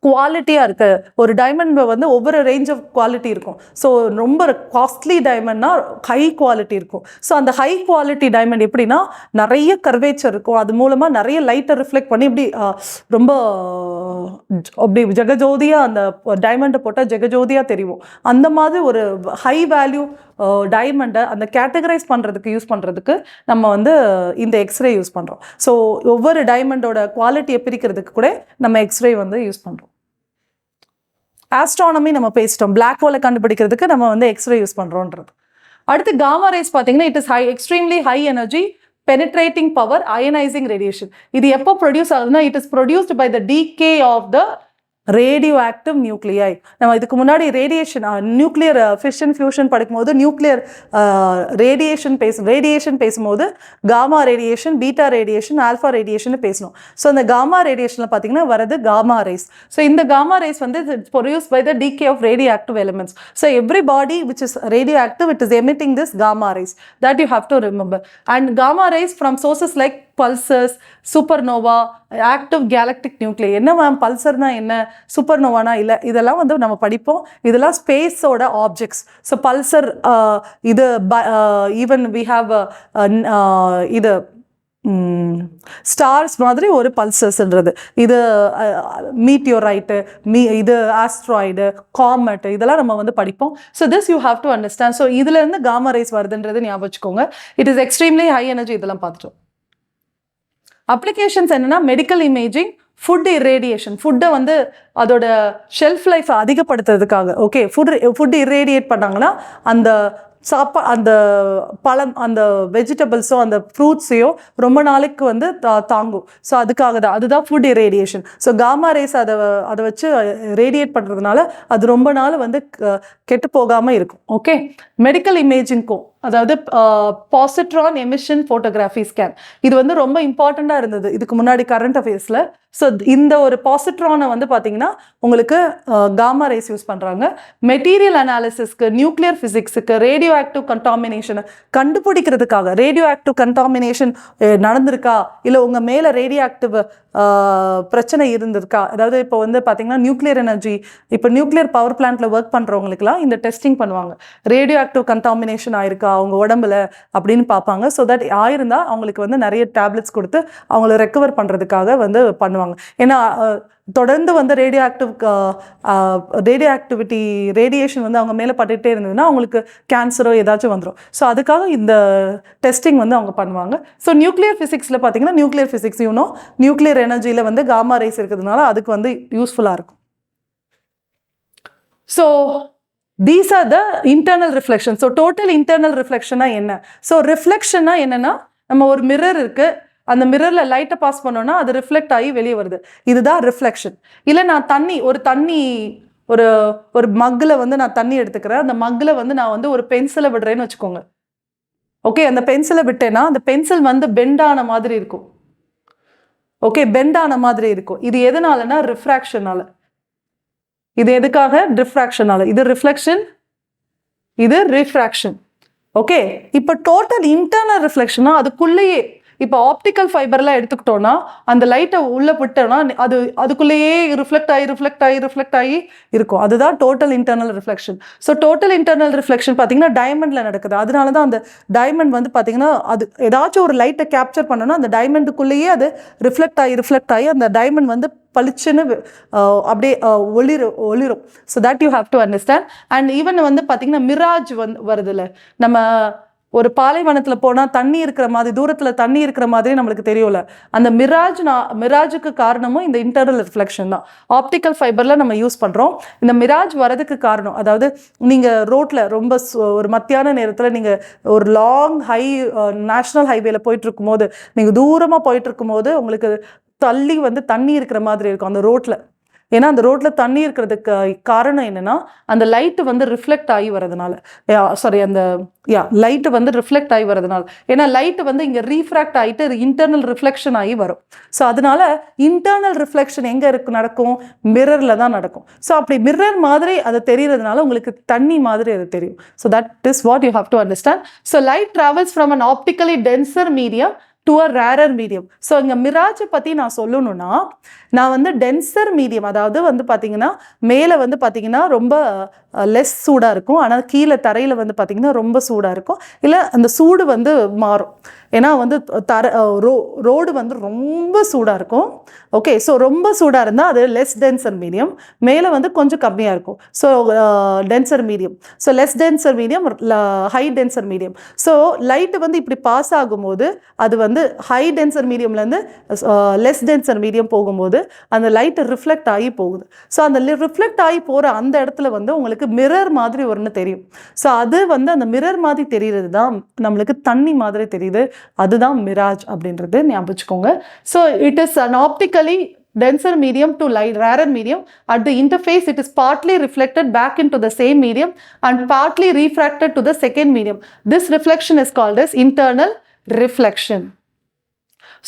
குவாலிட்டியாக இருக்குது. ஒரு டைமண்ட் வந்து ஒவ்வொரு ரேஞ்ச் ஆஃப் குவாலிட்டி இருக்கும். ஸோ ரொம்ப காஸ்ட்லி டைமண்ட்னா ஹை குவாலிட்டி இருக்கும். ஸோ அந்த ஹை குவாலிட்டி டைமண்ட் எப்படின்னா நிறைய கர்வேச்சர் இருக்கும். அது மூலமாக நிறைய லைட்டை ரிஃப்ளெக்ட் பண்ணி இப்படி ரொம்ப அப்படி ஜெகஜோதியாக அந்த டைமண்டை போட்டால் ஜெகஜோதியாக தெரியும். அந்த மாதிரி ஒரு ஹை வேல்யூ டைமண்டை அந்த கேட்டகரைஸ் பண்ணுறதுக்கு யூஸ் பண்ணுறதுக்கு நம்ம வந்து இந்த எக்ஸ்ரே யூஸ் பண்ணுறோம். ஸோ ஒவ்வொரு டைமண்டோட குவாலிட்டியை பிரிக்கிறதுக்கு கூட நம்ம எக்ஸ்ரே வந்து யூஸ் பண்ணுறோம். ஆஸ்ட்ரானமி நம்ம பேசிட்டோம், பிளாக் ஹோலை கண்டுபிடிக்கிறதுக்கு நம்ம வந்து எக்ஸ்ரே யூஸ் பண்ணுறோன்றது. அடுத்து காமா ரேஸ் பார்த்தீங்கன்னா it is extremely high energy penetrating power ionising radiation. இது எப்போ ப்ரொடியூஸ் ஆகுதுன்னா it is produced by the decay of the radioactive nuclei. நம்ம இதுக்கு முன்னாடி ரேடியேஷன் நியூக்ளியர் ஃபிஷன் ஃபியூஷன் படிக்கும்போது நியூக்ளியர் ரேடியேஷன் பேசும்போது gamma radiation, beta radiation, alpha radiation பேசணும். So இந்த காமா ரேடியேஷனில் பார்த்தீங்கன்னா வரது காமா ரேஸ். ஸோ இந்த காமா ரேஸ் வந்து produce by the decay of radioactive elements. So every body which is radioactive it is emitting this gamma rays. That you have to remember. And gamma rays from sources like pulsars, supernova, active galactic nuclei. என்ன ma'am பல்சர்னா என்ன, சூப்பர்னோவானா இல்லை, இதெல்லாம் வந்து நம்ம படிப்போம். இதெல்லாம் ஸ்பேஸோட objects. So Pulsar இது even we have இது ஸ்டார்ஸ் மாதிரி ஒரு பல்சஸ்ன்றது. இது மீட்டியோரைட்டு, இது ஆஸ்ட்ராய்டு, காமெட், இதெல்லாம் நம்ம வந்து படிப்போம். So this you have to understand. So இதுலேருந்து காமா ரேஸ் வருதுன்றது ஞாபகம் வச்சுக்கோங்க. It is extremely high energy. இதெல்லாம் பார்த்துட்டோம். அப்ளிகேஷன்ஸ் என்னென்னா மெடிக்கல் இமேஜிங், ஃபுட் இரேடியேஷன். ஃபுட்டை வந்து அதோட ஷெல்ஃப் லைஃப்பை அதிகப்படுத்துறதுக்காக. ஓகே, ஃபுட் இரேடியேட் பண்ணாங்கன்னா அந்த அந்த பழம், அந்த வெஜிடபிள்ஸோ அந்த ஃப்ரூட்ஸையோ ரொம்ப நாளைக்கு வந்து தாங்கும். ஸோ அதுக்காக தான், அதுதான் food irradiation. So gamma rays அதை வச்சு ரேடியேட் பண்ணுறதுனால அது ரொம்ப நாள் வந்து கெட்டு போகாமல் இருக்கும். ஓகே, மெடிக்கல் இமேஜிங்க்கும் அதாவது பாசிட்ரான் எமிஷன் ஃபோட்டோகிராஃபி ஸ்கேன் இது வந்து ரொம்ப இம்பார்ட்டண்ட்டாக இருந்தது இதுக்கு முன்னாடி கரண்ட் அஃபேர்ஸில். ஸோ இந்த ஒரு பாசிட்ரானை வந்து பார்த்தீங்கன்னா உங்களுக்கு காமா ரேஸ் யூஸ் பண்ணுறாங்க. மெட்டீரியல் அனாலிசிஸ்க்கு, நியூக்ளியர் ஃபிசிக்ஸுக்கு, ரேடியோ ஆக்டிவ் கண்டாமினேஷனை கண்டுபிடிக்கிறதுக்காக. ரேடியோ ஆக்டிவ் கண்டாமினேஷன் நடந்திருக்கா, இல்லை உங்கள் மேலே ரேடியோ ஆக்டிவ் பிரச்சனை இருந்திருக்கா. அதாவது இப்போ வந்து பார்த்தீங்கன்னா நியூக்ளியர் எனர்ஜி, இப்போ நியூக்ளியர் பவர் பிளான்ட்டில் ஒர்க் பண்ணுறவங்களுக்குலாம் இந்த டெஸ்டிங் பண்ணுவாங்க. ரேடியோ ஆக்டிவ் கண்டாமினேஷன் ஆயிருக்கா அவங்க உடம்புல அப்படின்னு பார்ப்பாங்க. ஸோ தட் ஆயிருந்தால் அவங்களுக்கு வந்து நிறைய டேப்லெட்ஸ் கொடுத்து அவங்கள ரெக்கவர் பண்ணுறதுக்காக வந்து பண்ணுவாங்க. ஏன்னா தொடர்ந்து வந்து ரேடியோ ஆக்டிவிட்டி ரேடியேஷன் வந்து அவங்க மேலே பட்டுகிட்டே இருந்ததுன்னா அவங்களுக்கு கேன்சரோ ஏதாச்சும் வந்துடும். ஸோ அதுக்காக இந்த டெஸ்டிங் வந்து அவங்க பண்ணுவாங்க. ஸோ நியூக்ளியர் ஃபிசிக்ஸில் பார்த்தீங்கன்னா நியூக்ளியர் ஃபிசிக்ஸ் நியூக்ளியர் எனர்ஜியில் வந்து காமா ரேஸ் இருக்கிறதுனால அதுக்கு வந்து யூஸ்ஃபுல்லாக இருக்கும். So these are the internal reflections. So total internal reflection என்ன? ஸோ ரிஃப்ளெக்ஷன்னா என்னென்னா நம்ம ஒரு மிரர் இருக்குது, அந்த மிரரில் லைட்டை பாஸ் பண்ணோன்னா அது ரிஃப்ளெக்ட் ஆகி வெளியே வருது. இதுதான் ரிஃப்ளெக்ஷன். இல்லை நான் தண்ணி ஒரு ஒரு மக்கில் வந்து நான் தண்ணி எடுத்துக்கிறேன். அந்த மக்கில் வந்து நான் வந்து ஒரு பென்சிலை விடுறேன்னு வச்சுக்கோங்க. ஓகே, அந்த பென்சிலை விட்டேன்னா அந்த பென்சில் வந்து பெண்ட் ஆன மாதிரி இருக்கும். ஓகே, பெண்ட் ஆன மாதிரி இருக்கும். இது எதனாலனா ரிஃப்ராக்ஷனால. இது எதுக்காக? ரிஃப்ராக்ஷனால. இது ரிஃப்ளெக்ஷன், இது ரிஃப்ராக்ஷன். ஓகே, இப்போ டோட்டல் இன்டர்னல் ரிஃப்ளெக்ஷனா அதுக்குள்ளேயே இப்போ ஆப்டிக்கல் ஃபைபர்லாம் எடுத்துக்கிட்டோன்னா அந்த லைட்டை உள்ளே விட்டோன்னா அதுக்குள்ளேயே ரிஃப்ளெக்ட் ஆகி இருக்கும். அதுதான் total internal reflection. So total internal reflection பார்த்தீங்கன்னா டைமண்டில் நடக்குது. அதனால தான் அந்த டைமண்ட் வந்து பார்த்தீங்கன்னா அது ஏதாச்சும் ஒரு லைட்டை கேப்சர் பண்ணோன்னா அந்த டைமண்டுக்குள்ளேயே அது ரிஃப்ளெக்ட் ஆகி அந்த டைமண்ட் வந்து பளிச்சுன்னு அப்படியே ஒளிரும். So that you have to understand. And even வந்து பார்த்தீங்கன்னா மிராஜ் வருதுல்ல, நம்ம ஒரு பாலைவனத்தில் போனால் தண்ணி இருக்கிற மாதிரி, தூரத்தில் தண்ணி இருக்கிற மாதிரி நம்மளுக்கு தெரியும்ல. அந்த மிராஜுக்கு காரணமும் இந்த இன்டர்னல் ரிஃப்ளெக்ஷன் தான். ஆப்டிக்கல் ஃபைபரில் நம்ம யூஸ் பண்ணுறோம். இந்த மிராஜ் வரதுக்கு காரணம், அதாவது நீங்கள் ரோட்டில் ரொம்ப ஒரு மத்தியான நேரத்தில் நீங்கள் ஒரு லாங் நேஷ்னல் ஹைவேல போயிட்டு இருக்கும்போது, நீங்கள் தூரமாக போயிட்டு இருக்கும்போது உங்களுக்கு தள்ளி வந்து தண்ணி இருக்கிற மாதிரி இருக்கும் அந்த ரோட்டில். ஏன்னா அந்த ரோட்டில் தண்ணி இருக்கிறதுக்கு காரணம் என்னென்னா அந்த லைட்டு வந்து ரிஃப்ளெக்ட் ஆகி வரதுனால, லைட்டு வந்து ரிஃப்ளெக்ட் ஆகி வரதுனால. ஏன்னா லைட்டு வந்து இங்கே ரீஃப்ராக்ட் ஆகிட்டு இன்டர்னல் ரிஃப்ளெக்ஷன் ஆகி வரும். ஸோ அதனால இன்டர்னல் ரிஃப்ளெக்ஷன் எங்கே நடக்கும்? மிரரில் தான் நடக்கும். ஸோ அப்படி மிரர் மாதிரி அது தெரியறதுனால உங்களுக்கு தண்ணி மாதிரி அது தெரியும். So that is what you have to understand. So light travels from an optically tensor medium to a rarer medium. So இங்கே மிராஜை பற்றி நான் சொல்லணும்னா, நான் வந்து டென்சர் மீடியம், அதாவது வந்து பார்த்தீங்கன்னா மேலே வந்து பார்த்தீங்கன்னா ரொம்ப லெஸ் சூடாக இருக்கும், ஆனால் கீழே தரையில் வந்து பார்த்தீங்கன்னா ரொம்ப சூடாக இருக்கும். இல்லை அந்த சூடு வந்து மாறும். ஏன்னா வந்து ரோடு வந்து ரொம்ப சூடாக இருக்கும். ஓகே, ஸோ ரொம்ப சூடாக இருந்தால் அது லெஸ் டென்சர் மீடியம், மேலே வந்து கொஞ்சம் கம்மியாக இருக்கும். So denser medium, so less denser medium, high denser medium. So light வந்து இப்படி பாஸ் ஆகும்போது அது வந்து ஹை டென்சர் மீடியம்லேருந்து லெஸ் டென்சர் மீடியம் போகும்போது அந்த லைட் ரிஃப்ளெக்ட் ஆகி போகுது. ஸோ அந்த ரிஃப்ளெக்ட் ஆகி போகிற அந்த இடத்துல வந்து உங்களுக்கு மிரர் மாதிரி ஒன்று தெரியும். ஸோ அது வந்து அந்த மிரர் மாதிரி தெரிகிறது தான் நம்மளுக்கு தண்ணி மாதிரி தெரியுது. அதுதான் மிராஜ் அப்படின்றது ஞாபகம் வச்சுக்கோங்க. So it is an optically denser medium to light rarer medium. At the interface it is partly reflected back into the same medium and partly refracted to the second medium. This reflection is called as internal reflection.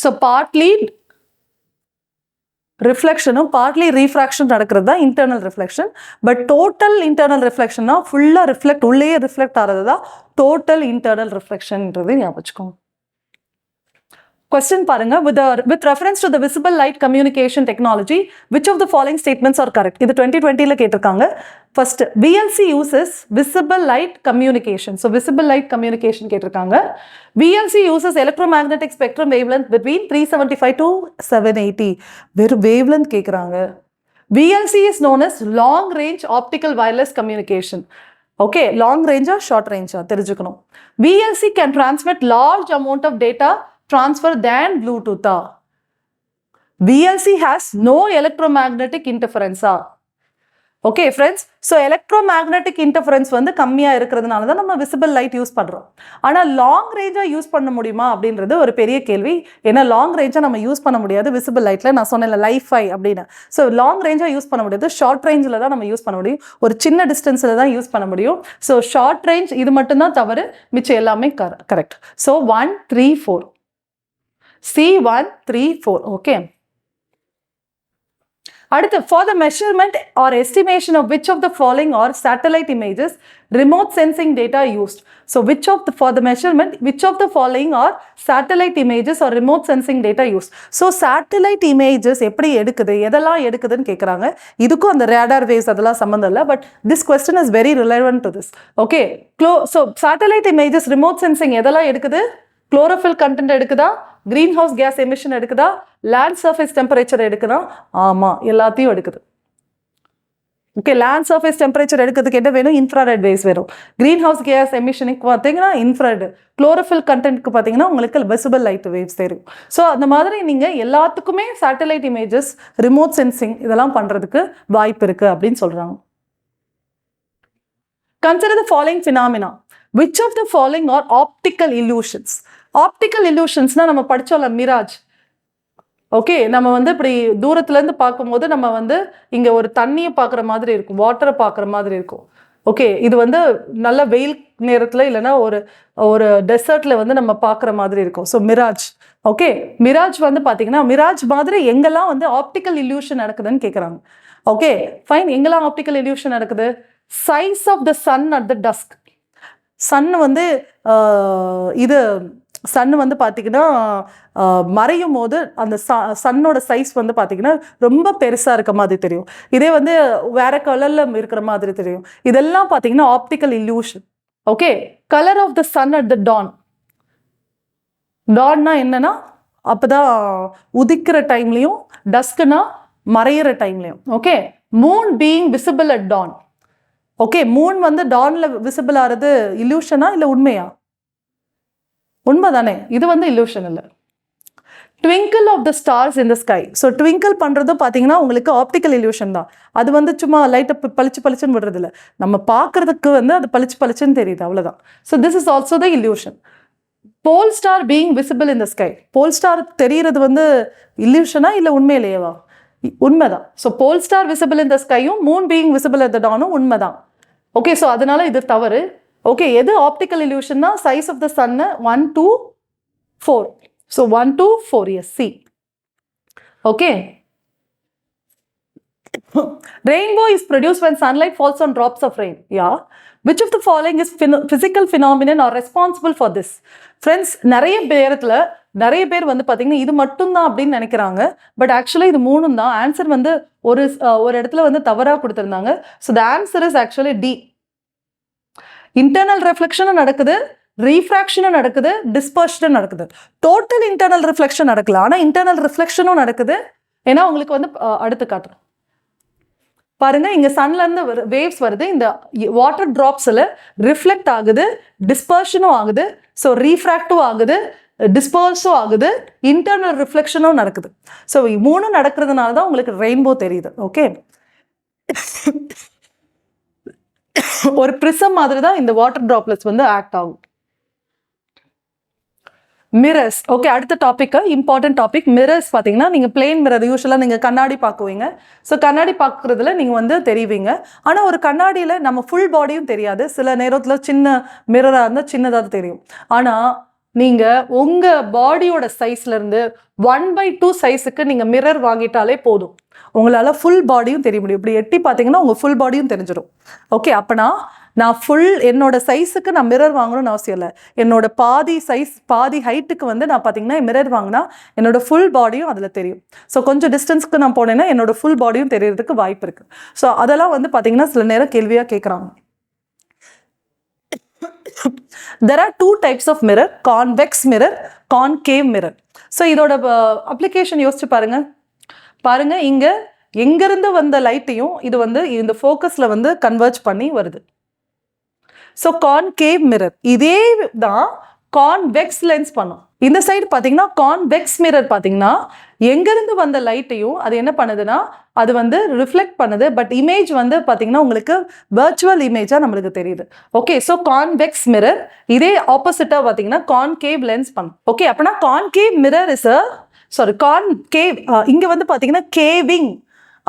So partly ரிஃப்ளெக்ஷனும் partly refraction நடக்கிறது தான் internal reflection. But total internal ரிஃப்ளெக்ஷன்னா ஃபுல்லாக உள்ளேயே reflect ஆகிறது தான் total internal ரிஃப்ளெக்ஷன்ன்றது ஞாபகம் வச்சுக்கோங்க. Question பாருங்க, with reference to the visible light communication technology, which of the following statements are correct? இது 2020ல கேட்டிருக்காங்க. First, VLC uses visible light communication. So visible light communication கேட்டிருக்காங்க. VLC uses electromagnetic spectrum wavelength between 375 to 780. வெறும் wavelength கேட்குறாங்க. VLC is known as long range optical wireless communication. Okay, long range or short range தெரிஞ்சுக்கணும். VLC can transmit large amount of data transfer than Bluetooth. VLC has no electromagnetic interference. Okay friends, so electromagnetic interference வந்து கம்மியாக இருக்கிறதுனால தான் நம்ம visible light use பண்ணுறோம். ஆனால் long ரேஞ்சாக use பண்ண முடியுமா அப்படின்றது ஒரு பெரிய கேள்வி. ஏன்னா லாங் ரேஞ்சாக நம்ம யூஸ் பண்ண முடியாது விசிபிள் லைட்டில். நான் சொன்னேன்ல லைஃபை அப்படின்னு. ஸோ லாங் ரேஞ்சாக யூஸ் பண்ண முடியாது, ஷார்ட் ரேஞ்சில் தான் நம்ம யூஸ் பண்ண முடியும். ஒரு சின்ன டிஸ்டன்ஸில் தான் யூஸ் பண்ண முடியும். ஸோ ஷார்ட் ரேஞ்ச் இது மட்டும்தான் தவறு, மிச்சம் எல்லாமே கரெக்ட். ஸோ 1, 3, 4. C1, 3, 4. ஓகே, அடுத்து, for the measurement or estimation of which of the following are satellite images remote sensing data used. So for the measurement, which of the following are satellite images or remote sensing data used. So satellite images எப்படி எடுக்குது, எதெல்லாம் எடுக்குதுன்னு கேட்குறாங்க. இதுக்கும் அந்த radar waves அதெல்லாம் சம்மந்தம் இல்லை. But this question is very relevant to this. Okay, so satellite images remote sensing எதெல்லாம் எடுக்குது? Chlorophyll content எடுக்குதா, கிரீன் ஹவுஸ் கேஸ் எமிஷன் எடுக்குதா, லேண்ட் சர்ஃபேஸ் டெம்பரேச்சர் எடுக்குதா? ஆமாம், எல்லாத்தையும் எடுக்குது. ஓகே, லேண்ட் சர்ஃபேஸ் டெம்பரேச்சர் எடுக்கிறதுக்கு என்ன வேணும்? இன்ஃப்ராரெட் வேவ்ஸ் வேணும். கிரீன் ஹவுஸ் கேஸ் எமிஷனுக்கு பார்த்தீங்கன்னா இன்ஃப்ராரெட், குளோரோஃபில் கண்டென்ட்க்கு பார்த்தீங்கன்னா உங்களுக்கு விசிபிள் லைட் வேவ்ஸ் தெரியும். ஸோ அந்த மாதிரி நீங்கள் எல்லாத்துக்குமே சேட்டலைட் இமேஜஸ், ரிமோட் சென்சிங் இதெல்லாம் பண்ணுறதுக்கு வாய்ப்பு இருக்குது அப்படின்னு சொல்கிறாங்க. Consider the following phenomena. Which of the following are optical illusions? Optical இல்யூஷன்ஸ்னா நம்ம படிச்சோம்ல மிராஜ். ஓகே, நம்ம வந்து இப்படி தூரத்துலேருந்து பார்க்கும்போது நம்ம வந்து இங்கே ஒரு தண்ணியை பார்க்குற மாதிரி இருக்கும், வாட்டரை பார்க்குற மாதிரி இருக்கும். ஓகே, இது வந்து நல்ல வெயில் நேரத்தில் இல்லைன்னா ஒரு ஒரு டெசர்ட்டில் வந்து நம்ம பார்க்குற மாதிரி இருக்கும். So Mirage. ஓகே, மிராஜ் வந்து பார்த்தீங்கன்னா மிராஜ் மாதிரி எங்கெல்லாம் வந்து ஆப்டிக்கல் இல்யூஷன் நடக்குதுன்னு கேட்குறாங்க. ஓகே ஃபைன், எங்கெல்லாம் ஆப்டிக்கல் இல்யூஷன் நடக்குது? Size of the sun at the dusk. Sun வந்து இது சன் வந்து பார்த்தீங்கன்னா மறையும் போது அந்த சன்னோட சைஸ் வந்து பார்த்தீங்கன்னா ரொம்ப பெருசாக இருக்க மாதிரி தெரியும். இதே வந்து வேற கலரில் இருக்கிற மாதிரி தெரியும். இதெல்லாம் பார்த்தீங்கன்னா optical illusion. Okay, colour of the sun at the dawn. டான்னா என்னன்னா அப்போதான் உதிக்கிற டைம்லையும், டஸ்க்னா மறையிற டைம்லையும். Okay, moon being visible at dawn. Okay, moon வந்து டான்ல விசிபிள் ஆகிறது இல்யூஷனா இல்லை உண்மையா? உண்மை தானே, இது வந்து இல்யூஷன் இல்லை. Twinkle of the stars in the sky. So twinkle பண்ணுறதும் பார்த்தீங்கன்னா உங்களுக்கு ஆப்டிக்கல் இல்யூஷன் தான். அது வந்து சும்மா லைட்டை பளிச்சு பளிச்சுன்னு விடுறது இல்லை, நம்ம பார்க்கறதுக்கு வந்து அது பளிச்சு பளிச்சுன்னு தெரியுது, அவ்வளோதான். So this is also the illusion. Pole star being visible in the sky. Pole star தெரிகிறது வந்து இல்யூஷனா இல்லை உண்மையிலேயேவா? உண்மைதான். So pole star visible in the ஸ்கையும் moon being visible at the டானும் உண்மைதான். ஓகே, ஸோ அதனால இது தவறு. ஓகே, எது ஆப்டிக்கல் இல்யூஷன்னா சைஸ் ஆஃப் த சன்னு 1 to 4. So 1 to 4, yes, C. Okay, rainbow is produced when sunlight falls on drops of rain. Yeah. Which of the following is physical phenomenon or responsible for this? Friends, நிறைய பேர் வந்து பார்த்தீங்கன்னா இது மட்டும்தான் அப்படின்னு நினைக்கிறாங்க. But actually இது மூணும் தான். ஆன்சர் வந்து ஒரு இடத்துல வந்து தவறாக கொடுத்துருந்தாங்க. So the answer is actually D. Internal ரெஃப்ளெக்ஷனும் நடக்குது, ரீஃப்ராக்ஷனும் நடக்குது, டிஸ்பர்ஷனும் நடக்குது. டோட்டல் இன்டர்னல் ரிஃப்ளெக்ஷன் நடக்கல, ஆனால் இன்டர்னல் ரிஃப்ளெக்ஷனும் நடக்குது. ஏன்னா உங்களுக்கு வந்து அடுத்து காட்டுறேன் பாருங்க, இங்க சன்ல இருந்து வேவ்ஸ் வருது, இந்த வாட்டர் டிராப்ஸ்ல ரிஃப்ளெக்ட் ஆகுது, டிஸ்பர்ஷனும் ஆகுது, ஸோ ரீஃப்ராக்டும் ஆகுது, டிஸ்பர்ஸும் ஆகுது, இன்டர்னல் ரிஃப்ளெக்ஷனும் நடக்குது. ஸோ மூணும் நடக்கிறதுனால தான் உங்களுக்கு ரெயின்போ தெரியுது. ஓகே, ஒரு பிரிசம் மாதிரி தான் இந்த வாட்டர் டிராப்லெட்ஸ் வந்து ஆக்ட் ஆகும். மிரர்ஸ். ஓகே, அடுத்த டாபிக், இம்பார்ட்டன்ட் டாபிக் மிரர்ஸ். பார்த்தீங்கன்னா நீங்கள் பிளெயின் மிரர் யூஸ்வலாக நீங்கள் கண்ணாடி பார்க்குவீங்க. ஸோ கண்ணாடி பார்க்குறதுல நீங்கள் வந்து தெரிவிங்க. ஆனால் ஒரு கண்ணாடியில் நம்ம ஃபுல் பாடியும் தெரியாது, சில நேரத்தில் சின்ன மிரராக இருந்தால் சின்னதாக தெரியும். ஆனால் நீங்கள் உங்கள் பாடியோட சைஸ்லேருந்து 1/2 சைஸுக்கு நீங்கள் மிரர் வாங்கிட்டாலே போதும், உங்களால் ஃபுல் பாடியும் தெரிய முடியும். இப்படி எட்டி பார்த்தீங்கன்னா உங்கள் ஃபுல் பாடியும் தெரிஞ்சிடும். ஓகே, அப்போனா நான் என்னோட சைஸுக்கு நான் மிரர் வாங்கணும்னு அவசியம் இல்லை. என்னோட பாதி ஹைட்டுக்கு வந்து நான் பார்த்தீங்கன்னா மிரர் வாங்கினா என்னோட ஃபுல் பாடியும் அதில் தெரியும். ஸோ கொஞ்சம் டிஸ்டன்ஸ்க்கு நான் போனேன்னா என்னோட ஃபுல் பாடியும் தெரியறதுக்கு வாய்ப்பு இருக்குது. ஸோ அதெல்லாம் வந்து பார்த்தீங்கன்னா சில நேரம் கேள்வியாக கேட்குறாங்க. There are 2 types of mirror, convex mirror, concave mirror. So இதோட அப்ளிகேஷன் யோசிச்சு பாருங்க, இங்க எங்கிருந்து வந்த லைட்டையும் இது வந்து இந்த ஃபோக்கஸ்ல வந்து கன்வெர்ஜ் பண்ணி வருது. ஸோ கான்கேவ் மிரர் இதே தான் கான்வெக்ஸ் லென்ஸ் பண்ணும். இந்த சைடு பார்த்தீங்கன்னா கான்வெக்ஸ் மிரர் பார்த்தீங்கன்னா எங்கிருந்து வந்த லைட்டையும் அது என்ன பண்ணுதுன்னா அது வந்து ரிஃப்ளெக்ட் பண்ணுது. பட் இமேஜ் வந்து பார்த்தீங்கன்னா உங்களுக்கு வர்ச்சுவல் இமேஜாக நம்மளுக்கு தெரியுது. Okay, so convex mirror. இதே ஆப்போசிட்டாக பார்த்தீங்கன்னா கான்கேவ் லென்ஸ் பண்ணும். ஓகே, அப்படின்னா கான்கேவ் மிரர் இஸ் கான்கேவ். இங்கே வந்து பார்த்தீங்கன்னா கேவிங்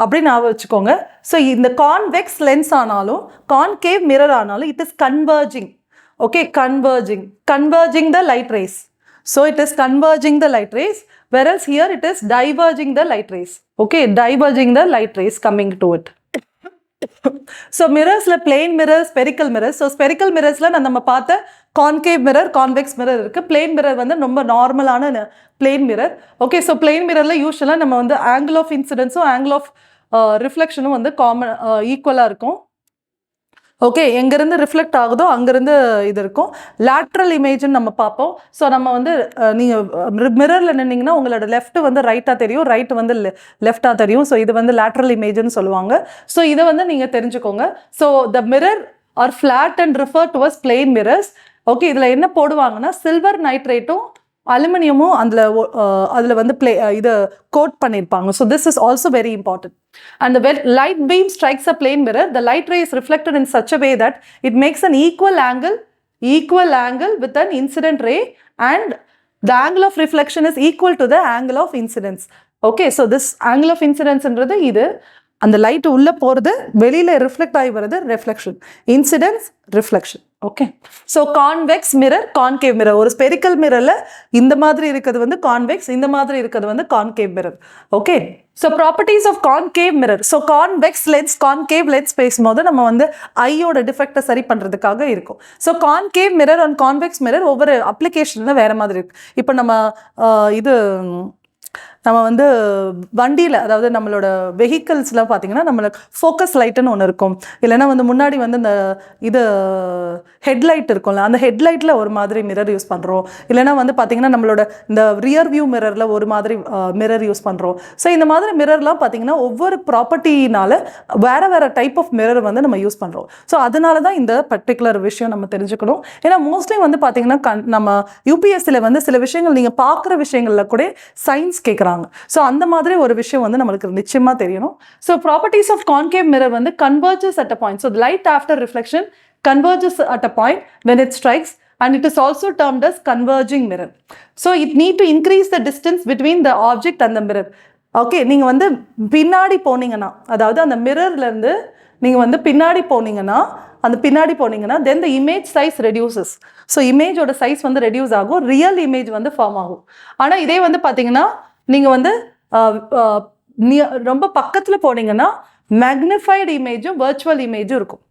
அப்படின்னு ஞாபகம் வச்சுக்கோங்க. ஸோ இந்த கான்வெக்ஸ் லென்ஸ் ஆனாலும் கான்கேவ் மிரர் ஆனாலும் it is converging. Okay, converging the light rays. So it is converging the light rays, whereas here it is diverging the light rays. Okay, diverging the light rays coming to it. So mirrorsல plain mirror, spherical mirror. So spherical mirrorsல நம்ம பார்த்த concave mirror, convex mirror இருக்கு. plain mirror வந்து ரொம்ப நார்மலான plain mirror. Okay, so plain mirrorல யூஷுவலா நம்ம வந்து angle of incidence-உம் angle of reflection-உம் வந்து common ஈக்குவலா இருக்கும். ஓகே, எங்கேருந்து ரிஃப்ளெக்ட் ஆகுதோ அங்கேருந்து இது இருக்கும். லேட்ரல் இமேஜ்னு நம்ம பார்ப்போம். ஸோ நம்ம வந்து நீங்கள் மிரரில் நின்னீங்கன்னா உங்களோட லெஃப்ட் வந்து ரைட்டாக தெரியும், ரைட் வந்து லெஃப்டாக தெரியும். ஸோ இது வந்து லேட்ரல் இமேஜ்னு சொல்லுவாங்க. ஸோ இதை வந்து நீங்கள் தெரிஞ்சுக்கோங்க. So the mirror are flat and refer towards plane mirrors. Okay, இதில் என்ன போடுவாங்கன்னா சில்வர் நைட்ரேட்டும் அலுமினியமும் அதில் வந்து இது கோட் பண்ணியிருப்பாங்க. So this is also very important. And the light beam strikes a plane mirror, the light ray is reflected in such a way that it makes an equal angle with an incident ray and the angle of reflection is equal to the angle of incidence. Okay, so this angle of incidence என்றது இது அந்த light உள்ள போறது வெளியில reflect ஆகி வருது reflection, incidence reflection. Okay, so convex mirror, concave mirror. ஒரு spherical மிரர்ல இந்த மாதிரி இருக்கிறது வந்து கான்வெக்ஸ், இந்த மாதிரி இருக்கிறது வந்து concave mirror. Okay, so properties of concave mirror. So convex lens, concave lens பேசும்போது நம்ம வந்து ஐயோட டிஃபெக்டை சரி பண்ணுறதுக்காக இருக்கும். So concave mirror and convex mirror ஒவ்வொரு அப்ளிகேஷனில் வேறு மாதிரி இருக்கு. இப்போ நம்ம வந்து வண்டியில், அதாவது நம்மளோட வெஹிக்கிள்ஸ்லாம் பார்த்தீங்கன்னா நம்மளுக்கு ஃபோக்கஸ் லைட்டுன்னு ஒன்று இருக்கும். இல்லைன்னா வந்து முன்னாடி வந்து இந்த ஹெட்லைட் இருக்கும்ல, அந்த ஹெட்லைட்டில் ஒரு மாதிரி மிரர் யூஸ் பண்ணுறோம். இல்லைன்னா வந்து பார்த்தீங்கன்னா நம்மளோட இந்த ரியர் வியூ மிரரில் ஒரு மாதிரி மிரர் யூஸ் பண்ணுறோம். ஸோ இந்த மாதிரி மிரர்லாம் பார்த்தீங்கன்னா ஒவ்வொரு ப்ராப்பர்ட்டினால வேறு டைப் ஆஃப் மிரர் வந்து நம்ம யூஸ் பண்ணுறோம். ஸோ அதனால தான் இந்த பர்டிகுலர் விஷயம் நம்ம தெரிஞ்சுக்கணும். ஏன்னா மோஸ்ட்லி வந்து பார்த்தீங்கன்னா நம்ம யூபிஎஸ்சியில் வந்து சில விஷயங்கள் நீங்கள் பார்க்குற விஷயங்களில் கூட சயின்ஸ் கேட்குறாங்க. ஸோ அந்த மாதிரி ஒரு விஷயம் வந்து நம்மளுக்கு நிச்சயமாக தெரியணும். So properties of concave mirror வந்து converges at a point. So light after reflection converges at a point when it strikes, and it is also termed as converging mirror. So it need to increase the distance between the object and the mirror. Okay, நீங்கள் வந்து பின்னாடி போனீங்கன்னா, அதாவது அந்த மிரர்லேருந்து நீங்கள் வந்து பின்னாடி போனீங்கன்னா then the image size reduces. So இமேஜோட சைஸ் வந்து ரெடியூஸ் ஆகும், ரியல் இமேஜ் வந்து ஃபார்ம் ஆகும். ஆனால் இதே வந்து பார்த்தீங்கன்னா நீங்கள் வந்து ரொம்ப பக்கத்தில் போனீங்கன்னா மேக்னிஃபைடு இமேஜும் வர்ச்சுவல் இமேஜும் இருக்கும்.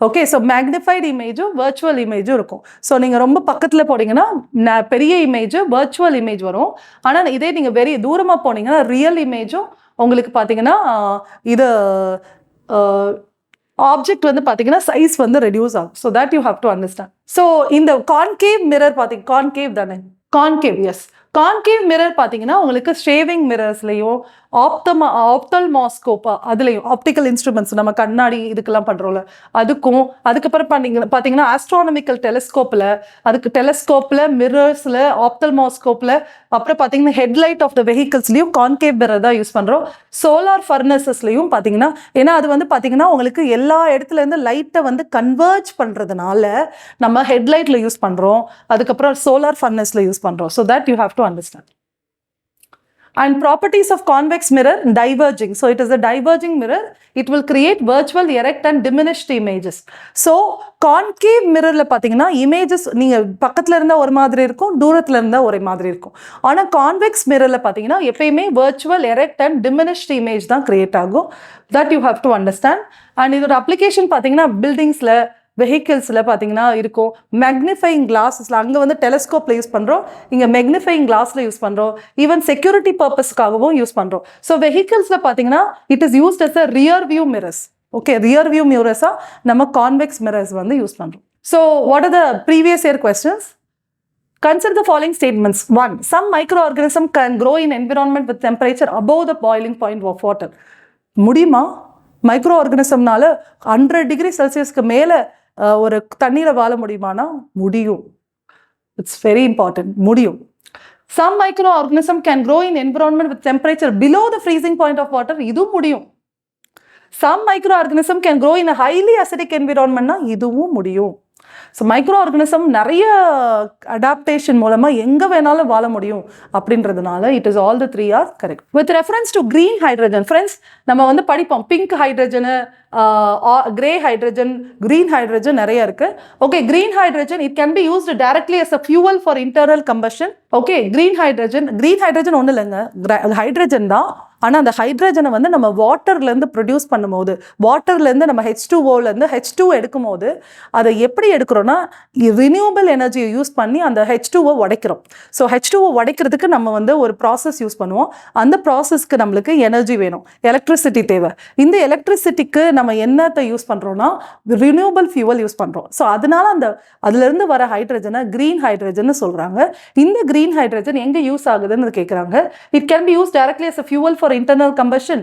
ஓகே, ஸோ மேக்னிஃபைடு இமேஜும் வர்ச்சுவல் இமேஜும் இருக்கும். ஸோ நீங்கள் ரொம்ப பக்கத்தில் போனீங்கன்னா பெரிய இமேஜு வர்ச்சுவல் இமேஜ் வரும். ஆனால் இதே நீங்கள் வெரி தூரமாக போனீங்கன்னா ரியல் இமேஜும் உங்களுக்கு பார்த்தீங்கன்னா இது ஆப்ஜெக்ட் வந்து பார்த்தீங்கன்னா சைஸ் வந்து ரெடியூஸ் ஆகும். So that you have to understand. So இந்த கான்கேவ் மிரர் கான்கேவ் தானே, கான்கேவ், எஸ். கான்கேவ் மிரர் பார்த்தீங்கன்னா உங்களுக்கு ஷேவிங் மிரர்ஸ்லையும் ஆப்தல்மாஸ்கோப்பா அதுலேயும் ஆப்டிக்கல் இன்ஸ்ட்ருமெண்ட்ஸ் நம்ம கண்ணாடி இதுக்கெல்லாம் பண்ணுறோம்ல அதுக்கும், அதுக்கப்புறம் பார்த்தீங்கன்னா ஆஸ்ட்ரானமிக்கல் டெலஸ்கோப்பில் மிரர்ஸில் ஆப்தல்மாஸ்கோப்பில் அப்புறம் பார்த்தீங்கன்னா ஹெட்லைட் ஆஃப் த வெஹிக்கிள்ஸ்லையும் கான்கேவ் மிரர் தான் யூஸ் பண்ணுறோம். சோலார் ஃபர்னஸஸ்லையும் பார்த்தீங்கன்னா, ஏன்னா அது வந்து பார்த்தீங்கன்னா உங்களுக்கு எல்லா இடத்துலேருந்து லைட்டை வந்து கன்வெர்ஜ் பண்ணுறதுனால நம்ம ஹெட்லைட்டில் யூஸ் பண்ணுறோம், அதுக்கப்புறம் சோலார் ஃபர்னஸில் யூஸ் பண்ணுறோம். So that you have to understand. And properties of convex mirror, diverging. So it is a diverging mirror. It will create virtual, erect and diminished images. So concave mirrorல பார்த்தீங்கன்னா images நீங்கள் பக்கத்தில் இருந்தால் ஒரு மாதிரி இருக்கும், தூரத்தில் இருந்தால் ஒரு மாதிரி இருக்கும். ஆனால் கான்வெக்ஸ் மிரரில் பார்த்தீங்கன்னா எப்பயுமே virtual, erect and diminished image தான் கிரியேட் ஆகும். That you have to understand. And இதோட அப்ளிகேஷன் பார்த்தீங்கன்னா பில்டிங்ஸில், வெஹிக்கிள்ஸில் பார்த்தீங்கன்னா இருக்கும். மேக்னிஃபைங் கிளாஸஸில் அங்கே வந்து டெலஸ்கோப்பில் யூஸ் பண்ணுறோம், இங்கே மேக்னிஃபைங் கிளாஸில் யூஸ் பண்ணுறோம், ஈவன் செக்யூரிட்டி பர்பஸ்க்காகவும் யூஸ் பண்ணுறோம். ஸோ வெஹிக்கிள்ஸில் பார்த்தீங்கன்னா it is used as a rear view mirrors. Okay, rear view மிரர்ஸாக நம்ம கான்வெக்ஸ் மிரர்ஸ் வந்து யூஸ் பண்ணுறோம். So what are the previous year questions? Consider the following statements. 1. Some microorganism can grow in environment with temperature above the boiling point of water. முடியுமா? Micro ஆர்கனிசம்னால 100 degree செல்சியஸ்க்கு மேலே ஒரு தண்ணீரை வாழ முடியுமானா முடியும். இட்ஸ் வெரி இம்பார்ட்டன்ட், முடியும். Some microorganism can grow in environment with temperature below the freezing point of water. இதுவும் முடியும். Some microorganism can grow in a highly acidic environment. இதுவும் முடியும். ஸோ மைக்ரோ ஆர்கனிசம் நிறைய அடாப்டேஷன் மூலமாக எங்கே வேணாலும் வாழ முடியும் அப்படின்றதுனால it is all the 3 are correct. With reference to green hydrogen, friends நம்ம வந்து படிப்போம் பிங்க் ஹைட்ரஜனு, கிரே ஹைட்ரஜன், கிரீன் ஹைட்ரஜன் நிறைய இருக்கு. Okay, green hydrogen it can be used directly as a fuel for internal combustion. Okay, green hydrogen ஒன்றும் இல்லைங்க, hydrogen தான். ஆனால் அந்த ஹைட்ரஜனை வந்து நம்ம வாட்டர்லேருந்து ப்ரொடியூஸ் பண்ணும்போது, வாட்டர்லேருந்து நம்ம H2O H2 எடுக்கும் போது அதை எப்படி எடுக்கிறோன்னா ரினியூவபிள் எனர்ஜியை யூஸ் பண்ணி அந்த H2O உடைக்கிறோம். ஸோ H2O உடைக்கிறதுக்கு நம்ம வந்து ஒரு ப்ராசஸ் யூஸ் பண்ணுவோம். அந்த ப்ராசஸ்க்கு நம்மளுக்கு எனர்ஜி வேணும், எலக்ட்ரிசிட்டி தேவை. இந்த எலக்ட்ரிசிட்டிக்கு நம்ம என்னத்தை யூஸ் பண்ணுறோன்னா ரினியூவபிள் ஃபியூவல் யூஸ் பண்ணுறோம். ஸோ அதனால அதுலேருந்து வர ஹைட்ரஜனை க்ரீன் ஹைட்ரஜன் சொல்கிறாங்க. இந்த க்ரீன் ஹைட்ரஜன் எங்கே யூஸ் ஆகுதுன்னு கேட்குறாங்க. It can be use directly as a fuel for internal combustion.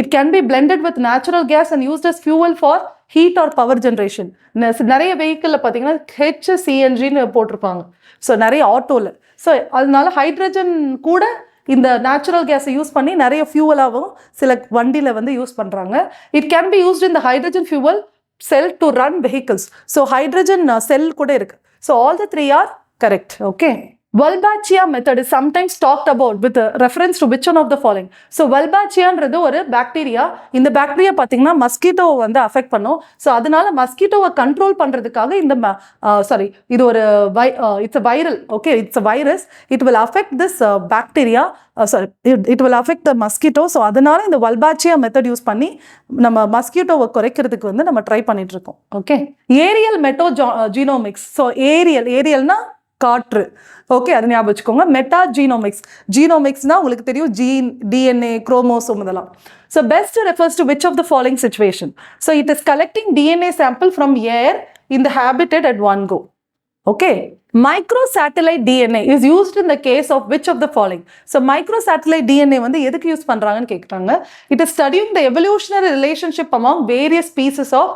It can be blended with natural gas and used as fuel for heat or power generation. நிறைய வெஹிக்கிளில் பார்த்தீங்கன்னா HCNGன்னு போட்டிருப்பாங்க. So நிறைய ஆட்டோவில். So அதனால hydrogen கூட இந்த நேச்சுரல் கேஸை use பண்ணி நிறைய ஃபியூவலாகவும் சில வண்டியில் வந்து யூஸ் பண்ணுறாங்க. It can be used in the hydrogen fuel cell to run vehicles. So hydrogen cell கூட இருக்குது. So all the 3 are correct. Okay, Wolbachia method is sometimes talked about with reference to which one of the following. So Wolbachiaன்றது ஒரு bacteria. இந்த bacteria பார்த்தீங்கன்னா மஸ்கிட்டோவை வந்து affect பண்ணும். So அதனால மஸ்கிட்டோவை control பண்ணுறதுக்காக இந்த இது ஒரு it's a viral, okay, it's a virus. It will affect this bacteria, it will affect the mosquito. So அதனால இந்த வல்பாச்சியா மெத்தட் யூஸ் பண்ணி நம்ம மஸ்கிட்டோவை குறைக்கிறதுக்கு வந்து நம்ம ட்ரை பண்ணிட்டு இருக்கோம். Okay, aerial metagenomics. So ஏரியல்னா காற்று, ஓகே, அது ஞாபகம் வச்சுக்கோங்க. மெட்டா ஜீனோமிக்ஸ்னா உங்களுக்கு தெரியும், ஜீன், டிஎன்ஏ, குரோமோசோம் இதெல்லாம். So best refers to which of the following situation. So it is collecting DNA sample from air in the habitat at one go. Okay, microsatellite DNA is used in the case of which of the following. So microsatellite DNA வந்து எதுக்கு use பண்றாங்கன்னு கேக்குறாங்க. It is studying the evolutionary relationship among various species of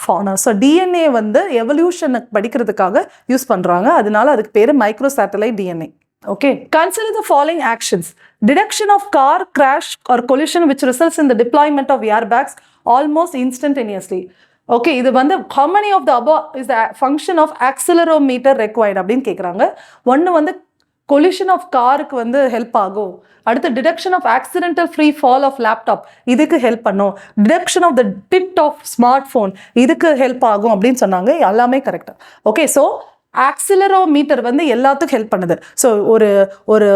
fauna. So DNA வந்து evolution படிக்கிறதுக்காக use பண்றாங்க, அதனால அதுக்கு பேரு microsatellite DNA. Okay, consider the following actions. Detection of car crash or collision which results in the deployment of airbags almost instantaneously. Okay, இது வந்து how many of the above is the function of accelerometer required அப்படின்னு கேட்குறாங்க. ஒன்று வந்து collision of காருக்கு வந்து help ஆகும். அடுத்து detection of accidental free fall of laptop, இதுக்கு ஹெல்ப் பண்ணும். Detection of the tipped of smartphone, இதுக்கு ஹெல்ப் ஆகும் அப்படின்னு சொன்னாங்க. எல்லாமே கரெக்டாக. ஓகே, ஸோ ஆக்சிலரோமீட்டர் வந்து எல்லாத்துக்கும் ஹெல்ப் பண்ணுது. ஸோ ஒரு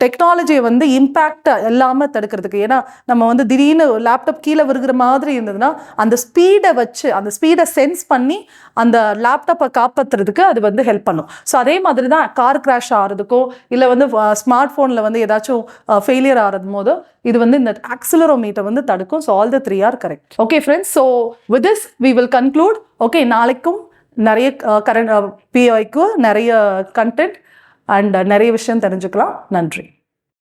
டெக்னாலஜியை வந்து இம்பேக்ட் இல்லாமல் தடுக்கிறதுக்கு, ஏன்னா நம்ம வந்து திடீர்னு லேப்டாப் கீழே விழுகிற மாதிரி இருந்ததுன்னா அந்த ஸ்பீடை வச்சு, அந்த ஸ்பீடை சென்ஸ் பண்ணி அந்த லேப்டாப்பை காப்பாற்றுறதுக்கு அது வந்து ஹெல்ப் பண்ணும். ஸோ அதே மாதிரி தான் கார் கிராஷ் ஆகிறதுக்கோ இல்லை வந்து ஸ்மார்ட் ஃபோனில் வந்து ஏதாச்சும் ஃபெயிலியர் ஆகிறது போதோ இது வந்து இந்த ஆக்சிலரோமீட்டர் வந்து தடுக்கும். So all the 3 are correct. Okay friends, so with this we will conclude. Okay, நாளைக்கும் நிறைய கரண்ட் பிஐக்கு நிறைய கண்டென்ட் அண்ட் நிறைய விஷயம் தெரிஞ்சுக்கலாம். நன்றி.